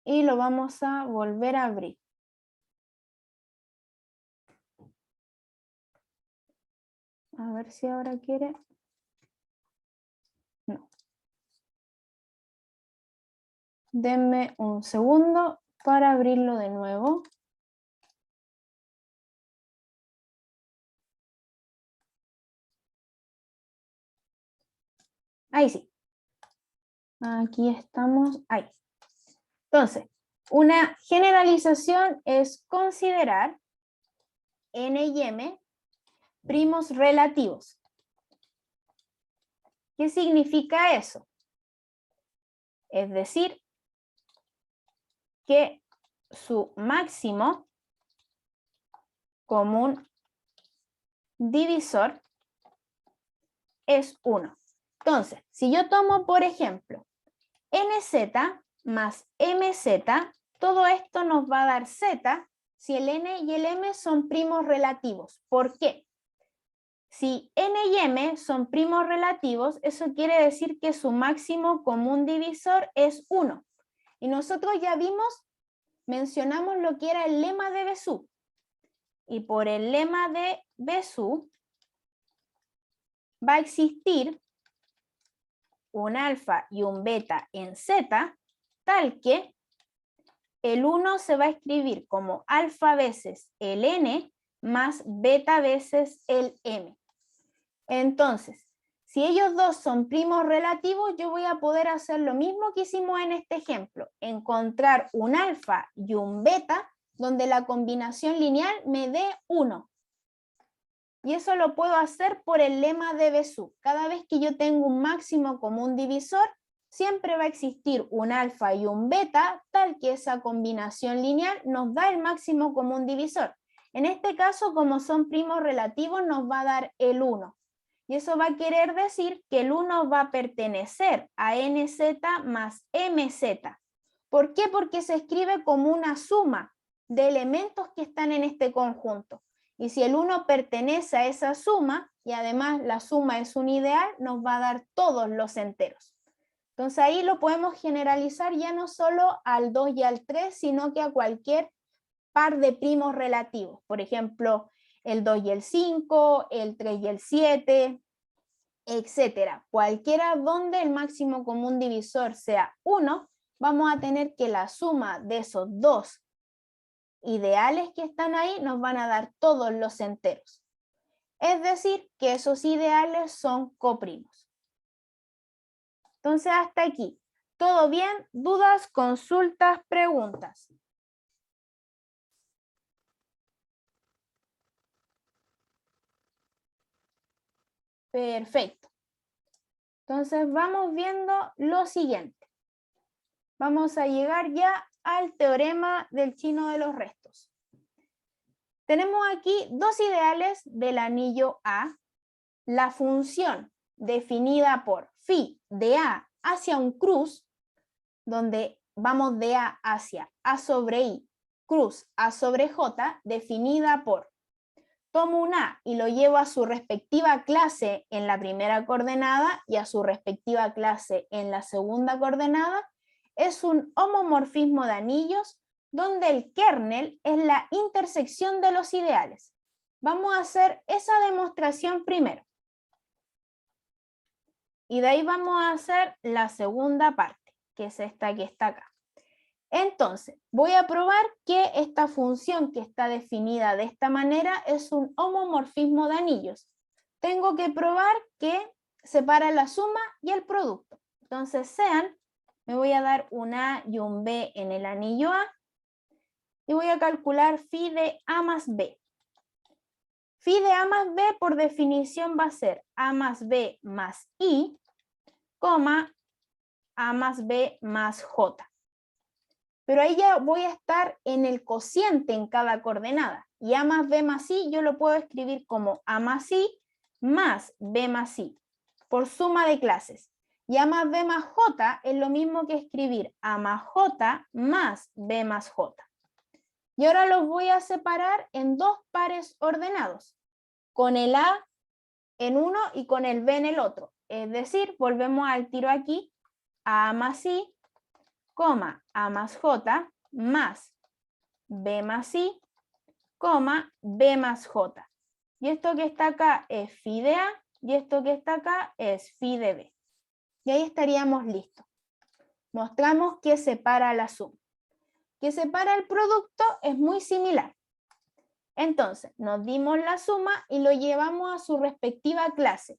Y lo vamos a volver a abrir. A ver si ahora quiere. No. Denme un segundo para abrirlo de nuevo. Ahí sí. Aquí estamos. Ahí. Entonces, una generalización es considerar N y M primos relativos. ¿Qué significa eso? Es decir, que su máximo común divisor es 1. Entonces, si yo tomo, por ejemplo, NZ más MZ, todo esto nos va a dar Z si el N y el M son primos relativos. ¿Por qué? Si N y M son primos relativos, eso quiere decir que su máximo común divisor es 1. Y nosotros ya mencionamos lo que era el lema de Bezout. Y por el lema de Bezout va a existir un alfa y un beta en Z, tal que el 1 se va a escribir como alfa veces el N más beta veces el M. Entonces, si ellos dos son primos relativos, yo voy a poder hacer lo mismo que hicimos en este ejemplo, encontrar un alfa y un beta donde la combinación lineal me dé 1. Y eso lo puedo hacer por el lema de Bezout. Cada vez que yo tengo un máximo común divisor, siempre va a existir un alfa y un beta, tal que esa combinación lineal nos da el máximo común divisor. En este caso, como son primos relativos, nos va a dar el 1. Y eso va a querer decir que el 1 va a pertenecer a nz más mz. ¿Por qué? Porque se escribe como una suma de elementos que están en este conjunto. Y si el 1 pertenece a esa suma, y además la suma es un ideal, nos va a dar todos los enteros. Entonces ahí lo podemos generalizar ya no solo al 2 y al 3, sino que a cualquier par de primos relativos. Por ejemplo, el 2 y el 5, el 3 y el 7, etcétera. Cualquiera donde el máximo común divisor sea 1, vamos a tener que la suma de esos dos ideales que están ahí nos van a dar todos los enteros. Es decir, que esos ideales son coprimos. Entonces, hasta aquí. ¿Todo bien? ¿Dudas, consultas, preguntas? Perfecto. Entonces, vamos viendo lo siguiente. Vamos a llegar ya al teorema del chino de los restos. Tenemos aquí dos ideales del anillo A. La función definida por phi de A hacia un cruz, donde vamos de A hacia A sobre I, cruz A sobre J, definida por, tomo un A y lo llevo a su respectiva clase en la primera coordenada y a su respectiva clase en la segunda coordenada, es un homomorfismo de anillos donde el kernel es la intersección de los ideales. Vamos a hacer esa demostración primero. Y de ahí vamos a hacer la segunda parte, que es esta que está acá. Entonces, voy a probar que esta función que está definida de esta manera es un homomorfismo de anillos. Tengo que probar que separa la suma y el producto. Entonces, sean, me voy a dar un A y un B en el anillo A, y voy a calcular phi de A más B. Phi de A más B por definición va a ser A más B más I, coma, A más B más J. Pero ahí ya voy a estar en el cociente en cada coordenada. Y A más B más I yo lo puedo escribir como A más I más B más I, por suma de clases. Y A más B más J es lo mismo que escribir A más J más B más J. Y ahora los voy a separar en dos pares ordenados, con el A en uno y con el B en el otro. Es decir, volvemos al tiro aquí, A más I, coma, A más J, más B más I, coma, B más J. Y esto que está acá es phi de A, y esto que está acá es phi de B. Y ahí estaríamos listos. Mostramos que separa la suma. Que separa el producto es muy similar. Entonces, nos dimos la suma y lo llevamos a su respectiva clase.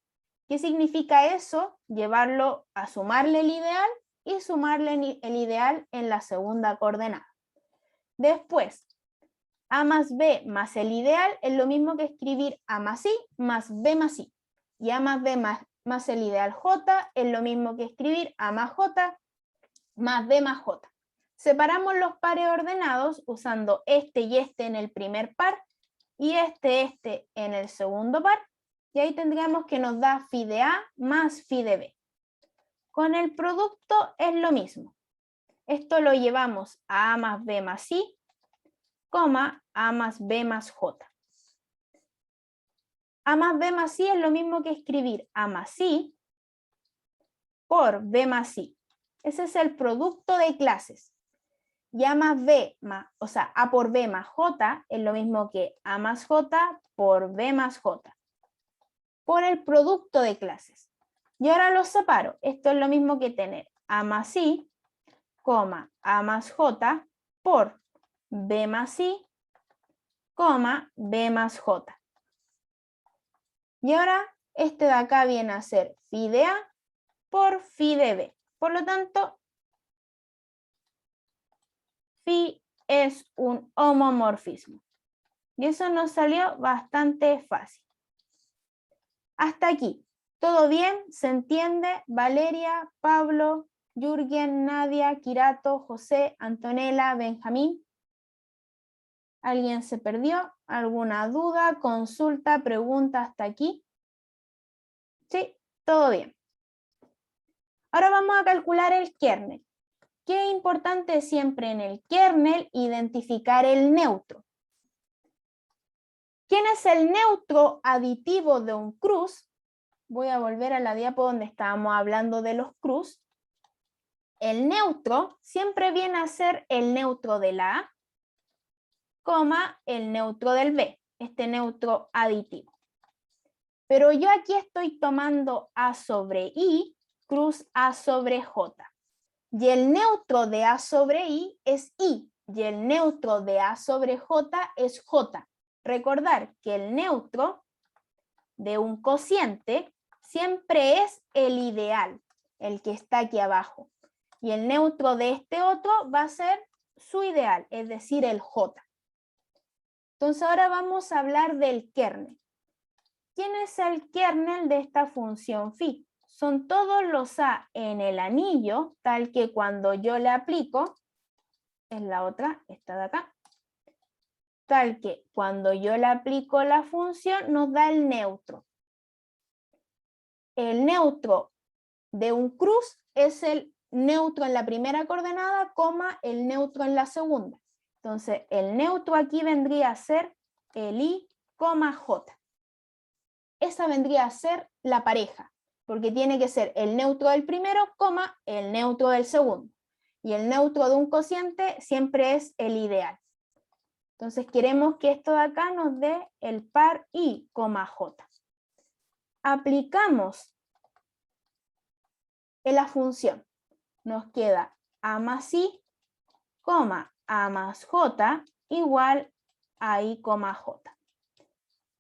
¿Qué significa eso? Llevarlo a sumarle el ideal y sumarle el ideal en la segunda coordenada. Después, A más B más el ideal es lo mismo que escribir A más I más B más I. Y A más B más el ideal J es lo mismo que escribir A más J más B más J. Separamos los pares ordenados usando este y este en el primer par y este en el segundo par. Y ahí tendríamos que nos da phi de A más phi de B. Con el producto es lo mismo. Esto lo llevamos a A más B más I, coma, A más B más J. A más B más I es lo mismo que escribir A más I por B más I. Ese es el producto de clases. Y A más B, o sea, A por B más J es lo mismo que A más J por B más J. Por el producto de clases. Y ahora los separo. Esto es lo mismo que tener A más I, coma, A más J por B más I, coma, B más J. Y ahora este de acá viene a ser phi de A por phi de B. Por lo tanto, phi es un homomorfismo. Y eso nos salió bastante fácil. Hasta aquí. ¿Todo bien? ¿Se entiende? Valeria, Pablo, Jürgen, Nadia, Kirato, José, Antonella, Benjamín. ¿Alguien se perdió? ¿Alguna duda, consulta, pregunta hasta aquí? Sí, todo bien. Ahora vamos a calcular el kernel. Qué importante siempre en el kernel identificar el neutro. ¿Quién es el neutro aditivo de un cruz? Voy a volver a la diapo donde estábamos hablando de los cruz. El neutro siempre viene a ser el neutro de la A, coma, el neutro del B, este neutro aditivo. Pero yo aquí estoy tomando A sobre I, cruz A sobre J. Y el neutro de A sobre I es I, y el neutro de A sobre J es J. Recordar que el neutro de un cociente siempre es el ideal, el que está aquí abajo. Y el neutro de este otro va a ser su ideal, es decir, el J. Entonces ahora vamos a hablar del kernel. ¿Quién es el kernel de esta función phi? Son todos los A en el anillo, tal que cuando yo le aplico, es la otra, esta de acá, tal que cuando yo le aplico la función nos da el neutro. El neutro de un cruz es el neutro en la primera coordenada, coma, el neutro en la segunda. Entonces, el neutro aquí vendría a ser el I, J. Esa vendría a ser la pareja, porque tiene que ser el neutro del primero, coma, el neutro del segundo. Y el neutro de un cociente siempre es el ideal. Entonces, queremos que esto de acá nos dé el par I, J. Aplicamos en la función. Nos queda A más I, A más J igual a I, J.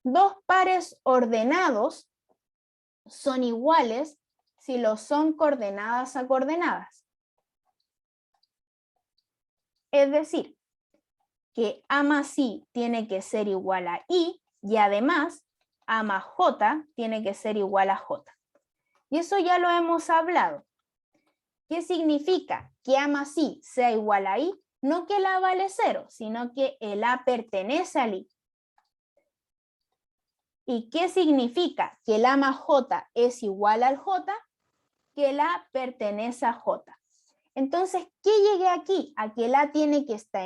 Dos pares ordenados son iguales si los son coordenadas a coordenadas. Es decir, que A más I tiene que ser igual a I y además A más J tiene que ser igual a J. Y eso ya lo hemos hablado. ¿Qué significa que A más I sea igual a I? No que el A vale 0, sino que el A pertenece al I. ¿Y qué significa que el A más J es igual al J? Que el A pertenece a J. Entonces, ¿qué llegué aquí? A que el A tiene que estar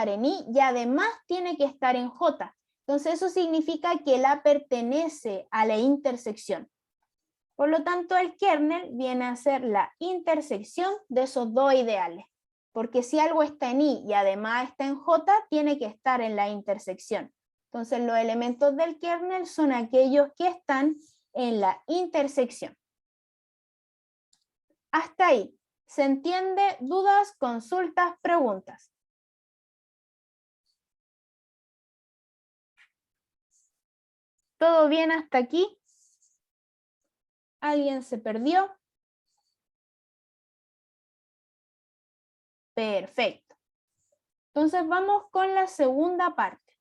en I, y además tiene que estar en J. Entonces, eso significa que el A pertenece a la intersección. Por lo tanto, el kernel viene a ser la intersección de esos dos ideales. Porque si algo está en I y además está en J, tiene que estar en la intersección. Entonces, los elementos del kernel son aquellos que están en la intersección. Hasta ahí. ¿Se entiende? ¿Dudas, consultas, preguntas? ¿Todo bien hasta aquí? ¿Alguien se perdió? Perfecto. Entonces vamos con la segunda parte.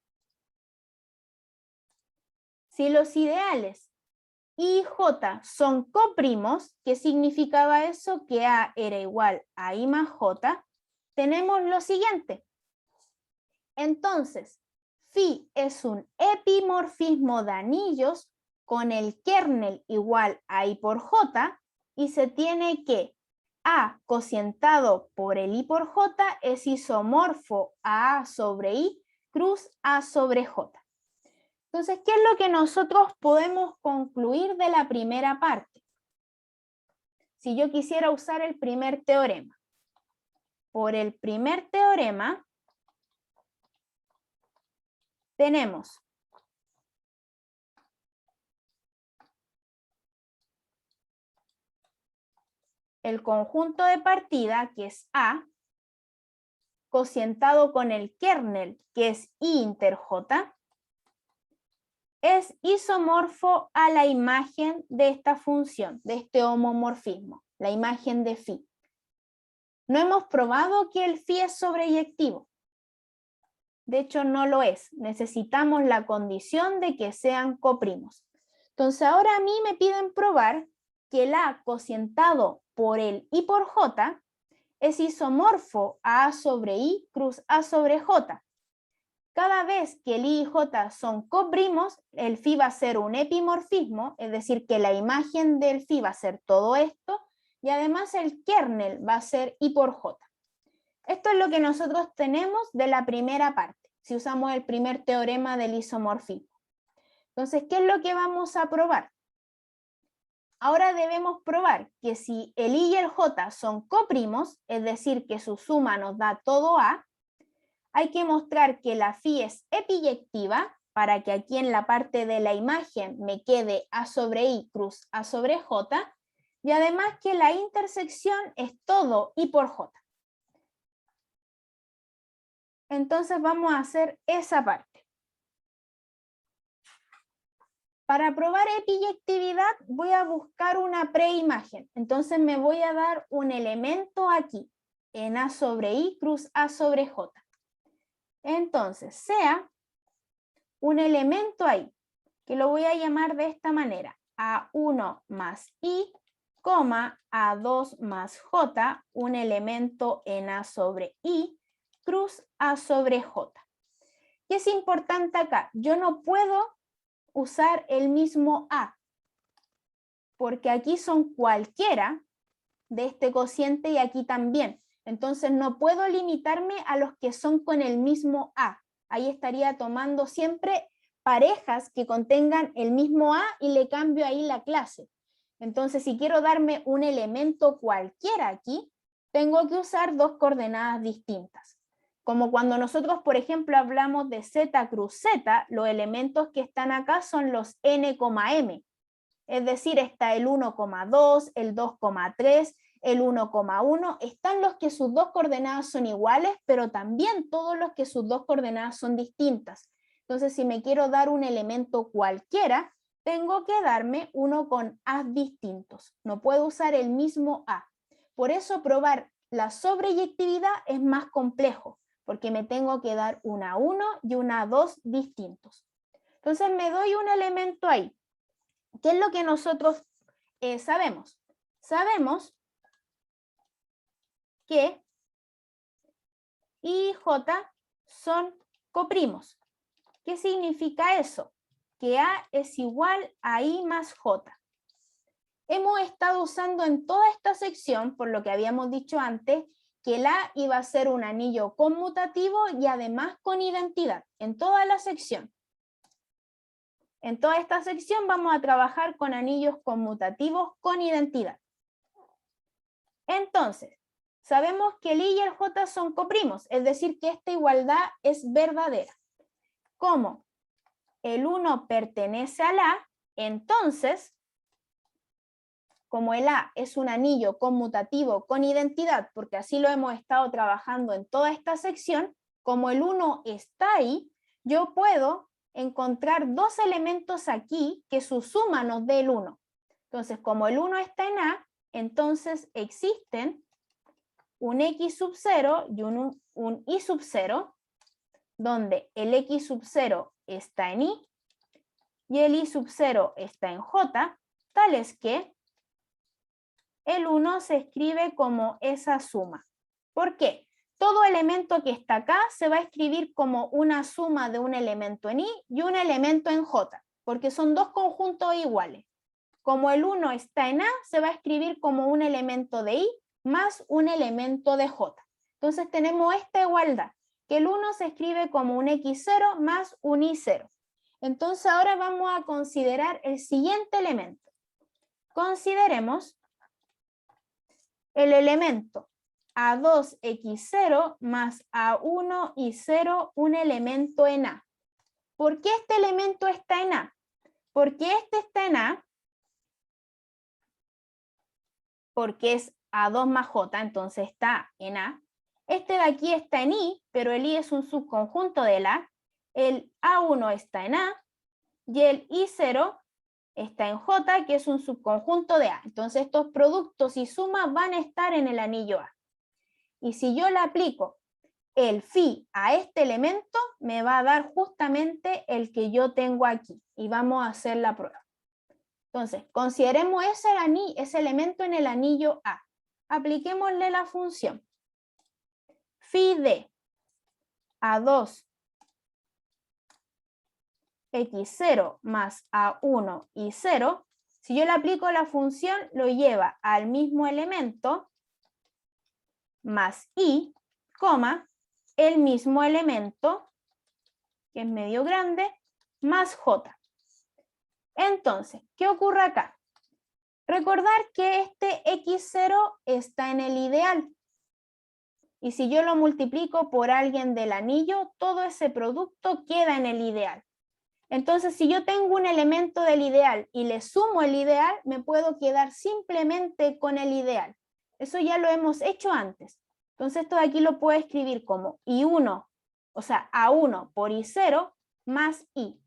Si los ideales I y J son coprimos, ¿qué significaba eso? Que A era igual a I más J. Tenemos lo siguiente. Entonces, phi es un epimorfismo de anillos con el kernel igual a I por J y se tiene que A cocientado por el I por J es isomorfo a A sobre I cruz A sobre J. Entonces, ¿qué es lo que nosotros podemos concluir de la primera parte? Si yo quisiera usar el primer teorema. Por el primer teorema tenemos el conjunto de partida, que es A, cocientado con el kernel, que es I inter J, es isomorfo a la imagen de esta función, de este homomorfismo, la imagen de phi. No hemos probado que el phi es sobreyectivo. De hecho, no lo es. Necesitamos la condición de que sean coprimos. Entonces, ahora a mí me piden probar que el A cocientado por el I por J es isomorfo a A sobre I cruz A sobre J. Cada vez que el I y J son coprimos, el phi va a ser un epimorfismo, es decir, que la imagen del phi va a ser todo esto, y además el kernel va a ser I por J. Esto es lo que nosotros tenemos de la primera parte, si usamos el primer teorema del isomorfismo. Entonces, ¿qué es lo que vamos a probar? Ahora debemos probar que si el I y el J son coprimos, es decir, que su suma nos da todo A, hay que mostrar que la phi es epiyectiva, para que aquí en la parte de la imagen me quede A sobre I cruz A sobre J, y además que la intersección es todo I por J. Entonces vamos a hacer esa parte. Para probar epiyectividad voy a buscar una preimagen. Entonces me voy a dar un elemento aquí, en A sobre I cruz A sobre J. Entonces, sea un elemento ahí, que lo voy a llamar de esta manera, A1 más I, A2 más J, un elemento en A sobre I, cruz A sobre J. ¿Qué es importante acá? Yo no puedo usar el mismo A, porque aquí son cualquiera de este cociente y aquí también. Entonces no puedo limitarme a los que son con el mismo A. Ahí estaría tomando siempre parejas que contengan el mismo A y le cambio ahí la clase. Entonces si quiero darme un elemento cualquiera aquí, tengo que usar dos coordenadas distintas. Como cuando nosotros, por ejemplo, hablamos de Z cruz Z, los elementos que están acá son los n, m. Es decir, está el 1,2, el 2,3, el 1,1. Están los que sus dos coordenadas son iguales, pero también todos los que sus dos coordenadas son distintas. Entonces, si me quiero dar un elemento cualquiera, tengo que darme uno con A distintos. No puedo usar el mismo A. Por eso probar la sobreyectividad es más complejo, porque me tengo que dar un A1 y un A2 distintos. Entonces me doy un elemento ahí. ¿Qué es lo que nosotros sabemos? Sabemos que I y J son coprimos. ¿Qué significa eso? Que A es igual a I más J. Hemos estado usando en toda esta sección, por lo que habíamos dicho antes, que el A iba a ser un anillo conmutativo y además con identidad, en toda la sección. En toda esta sección vamos a trabajar con anillos conmutativos con identidad. Entonces, sabemos que el I y el J son coprimos, es decir, que esta igualdad es verdadera. Como el 1 pertenece al A, entonces, como el A es un anillo conmutativo con identidad, porque así lo hemos estado trabajando en toda esta sección, como el 1 está ahí, yo puedo encontrar dos elementos aquí que su suma nos dé el 1. Entonces, como el 1 está en A, entonces existen un X sub 0 y un Y sub 0, donde el X sub 0 está en I y el Y sub 0 está en J, tales que el 1 se escribe como esa suma. ¿Por qué? Todo elemento que está acá se va a escribir como una suma de un elemento en I y un elemento en J, porque son dos conjuntos iguales. Como el 1 está en A, se va a escribir como un elemento de I más un elemento de J. Entonces tenemos esta igualdad, que el 1 se escribe como un X0 más un Y0. Entonces ahora vamos a considerar el siguiente elemento. Consideremos el elemento A2X0 más A1Y0, un elemento en A. ¿Por qué este elemento está en A? Porque este está en A, porque es A2 más J, entonces está en A. Este de aquí está en I, pero el I es un subconjunto del A. El A1 está en A y el I0 está en J, que es un subconjunto de A. Entonces estos productos y sumas van a estar en el anillo A. Y si yo le aplico el phi a este elemento, me va a dar justamente el que yo tengo aquí. Y vamos a hacer la prueba. Entonces, consideremos ese elemento en el anillo A. Apliquémosle la función. Phi de A2 x0 más A1 y 0, si yo le aplico la función, lo lleva al mismo elemento más i, el mismo elemento, que es medio grande, más j. Entonces, ¿qué ocurre acá? Recordar que este x0 está en el ideal. Y si yo lo multiplico por alguien del anillo, todo ese producto queda en el ideal. Entonces, si yo tengo un elemento del ideal y le sumo el ideal, me puedo quedar simplemente con el ideal. Eso ya lo hemos hecho antes. Entonces, esto de aquí lo puedo escribir como I1, o sea, A1 por I0 más I.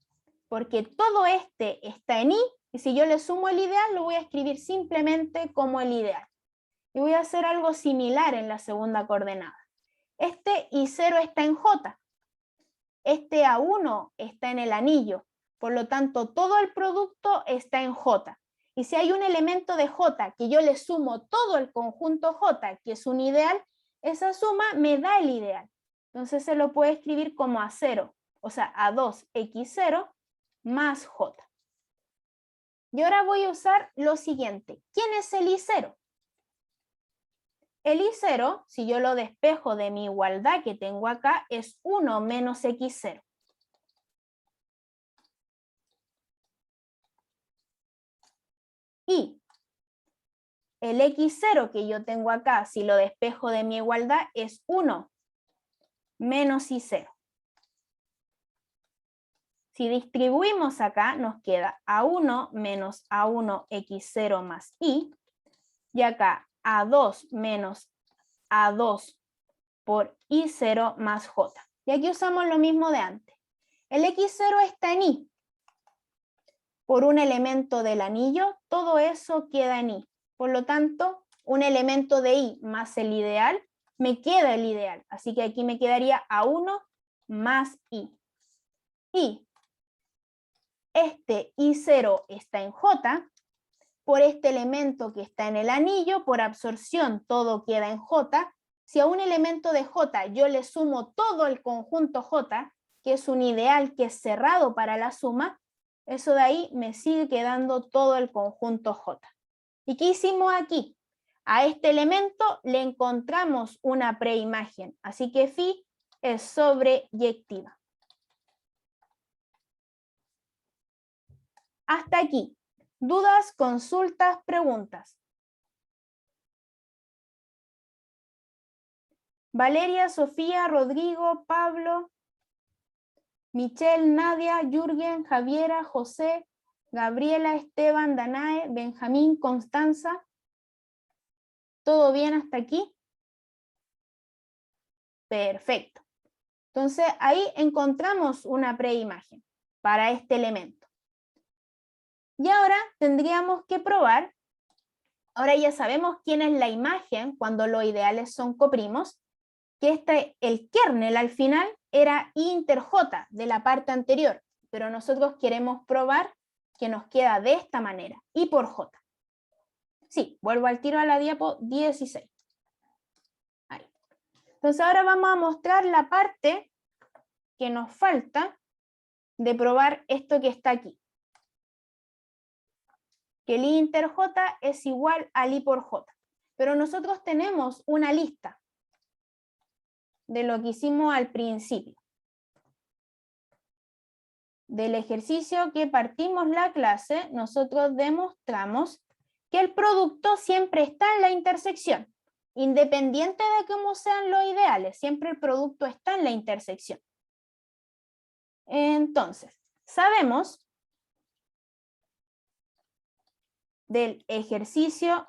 Porque todo este está en I, y si yo le sumo el ideal, lo voy a escribir simplemente como el ideal. Y voy a hacer algo similar en la segunda coordenada. Este I0 está en J. Este A1 está en el anillo, por lo tanto todo el producto está en J. Y si hay un elemento de J que yo le sumo todo el conjunto J, que es un ideal, esa suma me da el ideal. Entonces se lo puede escribir como A0, o sea, A2x0 más J. Y ahora voy a usar lo siguiente. ¿Quién es el I0? El I0, si yo lo despejo de mi igualdad que tengo acá, es 1 menos X0. Y el X0 que yo tengo acá, si lo despejo de mi igualdad, es 1 menos I0. Si distribuimos acá, nos queda A1 menos A1X0 más I. Y acá A2 menos A2 por I0 más J. Y aquí usamos lo mismo de antes. El X0 está en I. Por un elemento del anillo, todo eso queda en I. Por lo tanto, un elemento de I más el ideal, me queda el ideal. Así que aquí me quedaría A1 más I. Y este I0 está en J. Por este elemento que está en el anillo, por absorción, todo queda en J. Si a un elemento de J yo le sumo todo el conjunto J, que es un ideal que es cerrado para la suma, eso de ahí me sigue quedando todo el conjunto J. ¿Y qué hicimos aquí? A este elemento le encontramos una preimagen, así que phi es sobreyectiva. Hasta aquí. ¿Dudas, consultas, preguntas? Valeria, Sofía, Rodrigo, Pablo, Michelle, Nadia, Jürgen, Javiera, José, Gabriela, Esteban, Danae, Benjamín, Constanza. ¿Todo bien hasta aquí? Perfecto. Entonces ahí encontramos una preimagen para este elemento. Y ahora tendríamos que probar, ahora ya sabemos quién es la imagen cuando los ideales son coprimos, que el kernel al final era I inter J de la parte anterior, pero nosotros queremos probar que nos queda de esta manera, I por J. Sí, vuelvo al tiro a la diapo 16. Ahí. Entonces ahora vamos a mostrar la parte que nos falta de probar esto que está aquí. Que el I inter J es igual al I por J. Pero nosotros tenemos una lista de lo que hicimos al principio. Del ejercicio que partimos la clase, nosotros demostramos que el producto siempre está en la intersección. Independiente de cómo sean los ideales, siempre el producto está en la intersección. Entonces, sabemos del ejercicio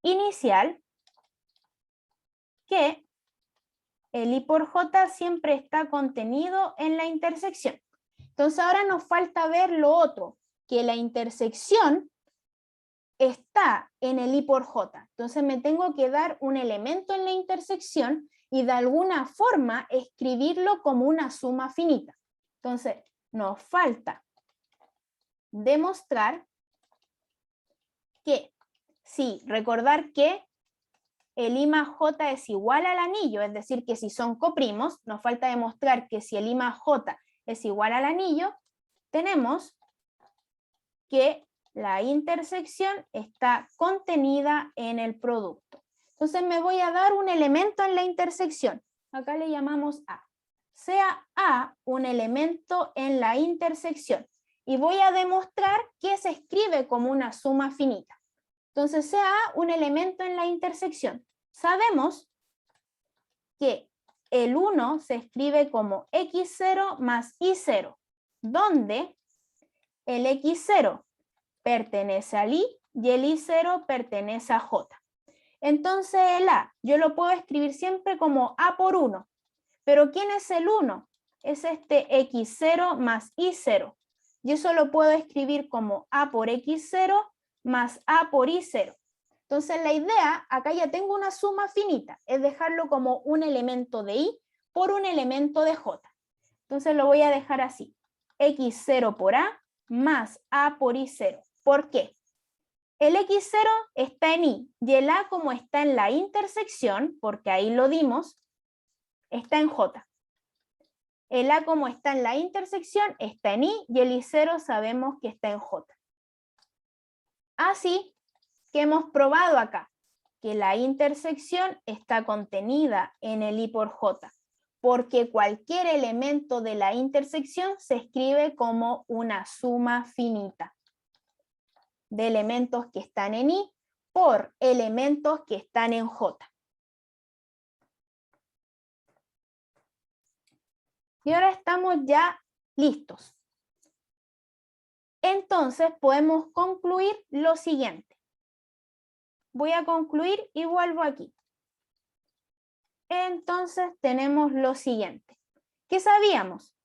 inicial que el I por J siempre está contenido en la intersección. Entonces ahora nos falta ver lo otro, que la intersección está en el I por J. Entonces me tengo que dar un elemento en la intersección y de alguna forma escribirlo como una suma finita. Entonces nos falta demostrar que sí, recordar que el I más J es igual al anillo, es decir, que si son coprimos, nos falta demostrar que si el I más J es igual al anillo, tenemos que la intersección está contenida en el producto. Entonces me voy a dar un elemento en la intersección. Acá le llamamos A. Sea A un elemento en la intersección. Y voy a demostrar que se escribe como una suma finita. Entonces sea A un elemento en la intersección. Sabemos que el 1 se escribe como x0 más y0, donde el x0 pertenece al i y el i0 pertenece a j. Entonces el a, yo lo puedo escribir siempre como a por 1. Pero ¿quién es el 1? Es este x0 más y0. Y eso lo puedo escribir como a por x0 más a por y0. Entonces la idea, acá ya tengo una suma finita, es dejarlo como un elemento de i por un elemento de j. Entonces lo voy a dejar así, x0 por a más a por y0. ¿Por qué? El x0 está en i y el a, como está en la intersección, porque ahí lo dimos, está en j. El a, como está en la intersección, está en i y el i0 sabemos que está en j. Así que hemos probado acá que la intersección está contenida en el i por j, porque cualquier elemento de la intersección se escribe como una suma finita de elementos que están en i por elementos que están en j. Y ahora estamos ya listos. Entonces podemos concluir lo siguiente. Voy a concluir y vuelvo aquí. Entonces tenemos lo siguiente. ¿Qué sabíamos?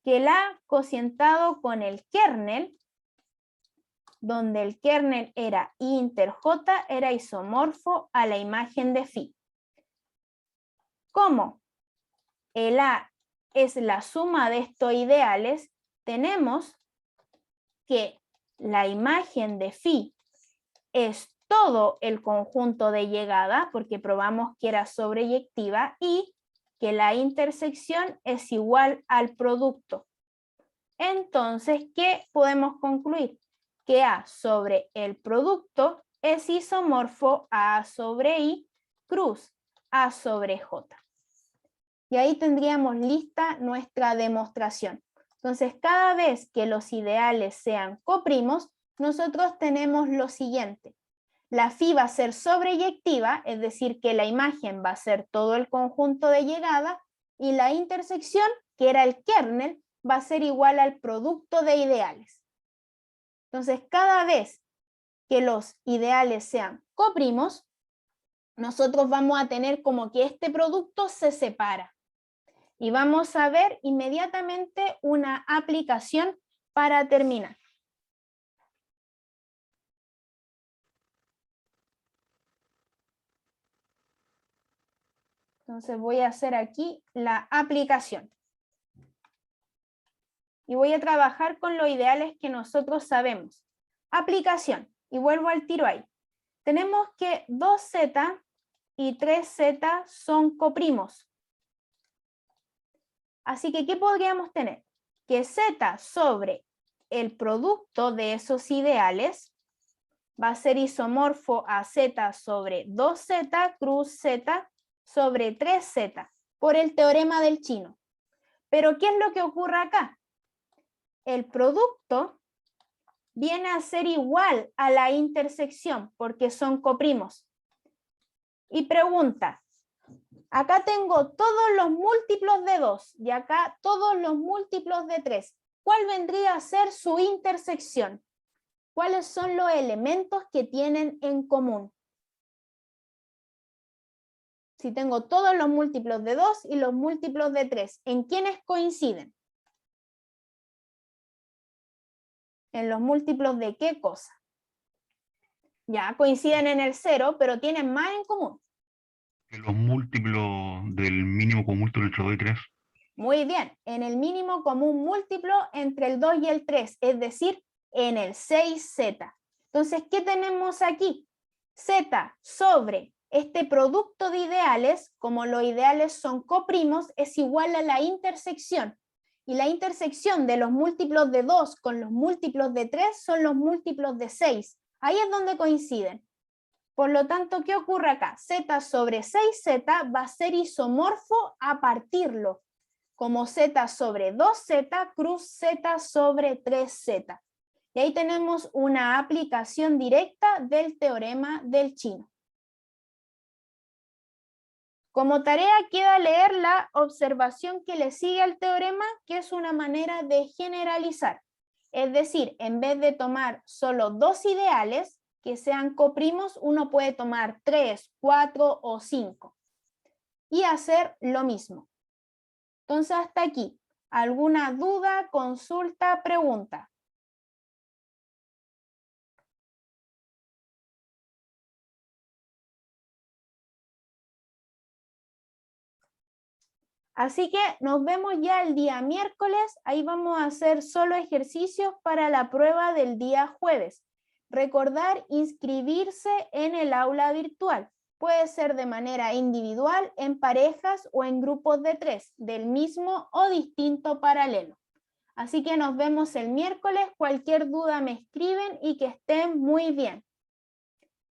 Que el A cocientado con el kernel, donde el kernel era I inter J, era isomorfo a la imagen de phi. Como el A es la suma de estos ideales, tenemos que la imagen de phi es todo el conjunto de llegada, porque probamos que era sobreyectiva, y que la intersección es igual al producto. Entonces, ¿qué podemos concluir? Que A sobre el producto es isomorfo a A sobre I cruz A sobre J. Y ahí tendríamos lista nuestra demostración. Entonces, cada vez que los ideales sean coprimos, nosotros tenemos lo siguiente. La phi va a ser sobreyectiva, es decir, que la imagen va a ser todo el conjunto de llegada, y la intersección, que era el kernel, va a ser igual al producto de ideales. Entonces, cada vez que los ideales sean coprimos, nosotros vamos a tener como que este producto se separa. Y vamos a ver inmediatamente una aplicación para terminar. Entonces voy a hacer aquí la aplicación. Y voy a trabajar con los ideales que nosotros sabemos. Aplicación. Y vuelvo al tiro ahí. Tenemos que 2z y 3z son coprimos. Así que, ¿qué podríamos tener? Que z sobre el producto de esos ideales va a ser isomorfo a z sobre 2z cruz z sobre 3z por el teorema del chino. Pero ¿qué es lo que ocurre acá? El producto viene a ser igual a la intersección porque son coprimos. Y pregunta, acá tengo todos los múltiplos de 2 y acá todos los múltiplos de 3. ¿Cuál vendría a ser su intersección? ¿Cuáles son los elementos que tienen en común? Si tengo todos los múltiplos de 2 y los múltiplos de 3, ¿en quiénes coinciden? ¿En los múltiplos de qué cosa? Ya, coinciden en el 0, pero tienen más en común. Los múltiplos del mínimo común múltiplo entre 2 y 3. Muy bien, en el mínimo común múltiplo entre el 2 y el 3, es decir, en el 6z. Entonces, ¿qué tenemos aquí? Z sobre este producto de ideales, como los ideales son coprimos, es igual a la intersección. Y la intersección de los múltiplos de 2 con los múltiplos de 3 son los múltiplos de 6. Ahí es donde coinciden. Por lo tanto, ¿qué ocurre acá? Z sobre 6Z va a ser isomorfo a partirlo, como Z sobre 2Z cruz Z sobre 3Z. Y ahí tenemos una aplicación directa del teorema del chino. Como tarea queda leer la observación que le sigue al teorema, que es una manera de generalizar. Es decir, en vez de tomar solo dos ideales que sean coprimos, uno puede tomar 3, 4 o 5 y hacer lo mismo. Entonces, hasta aquí. ¿Alguna duda, consulta, pregunta? Así que nos vemos ya el día miércoles. Ahí vamos a hacer solo ejercicios para la prueba del día jueves. Recordar inscribirse en el aula virtual. Puede ser de manera individual, en parejas o en grupos de 3, del mismo o distinto paralelo. Así que nos vemos el miércoles. Cualquier duda me escriben y que estén muy bien.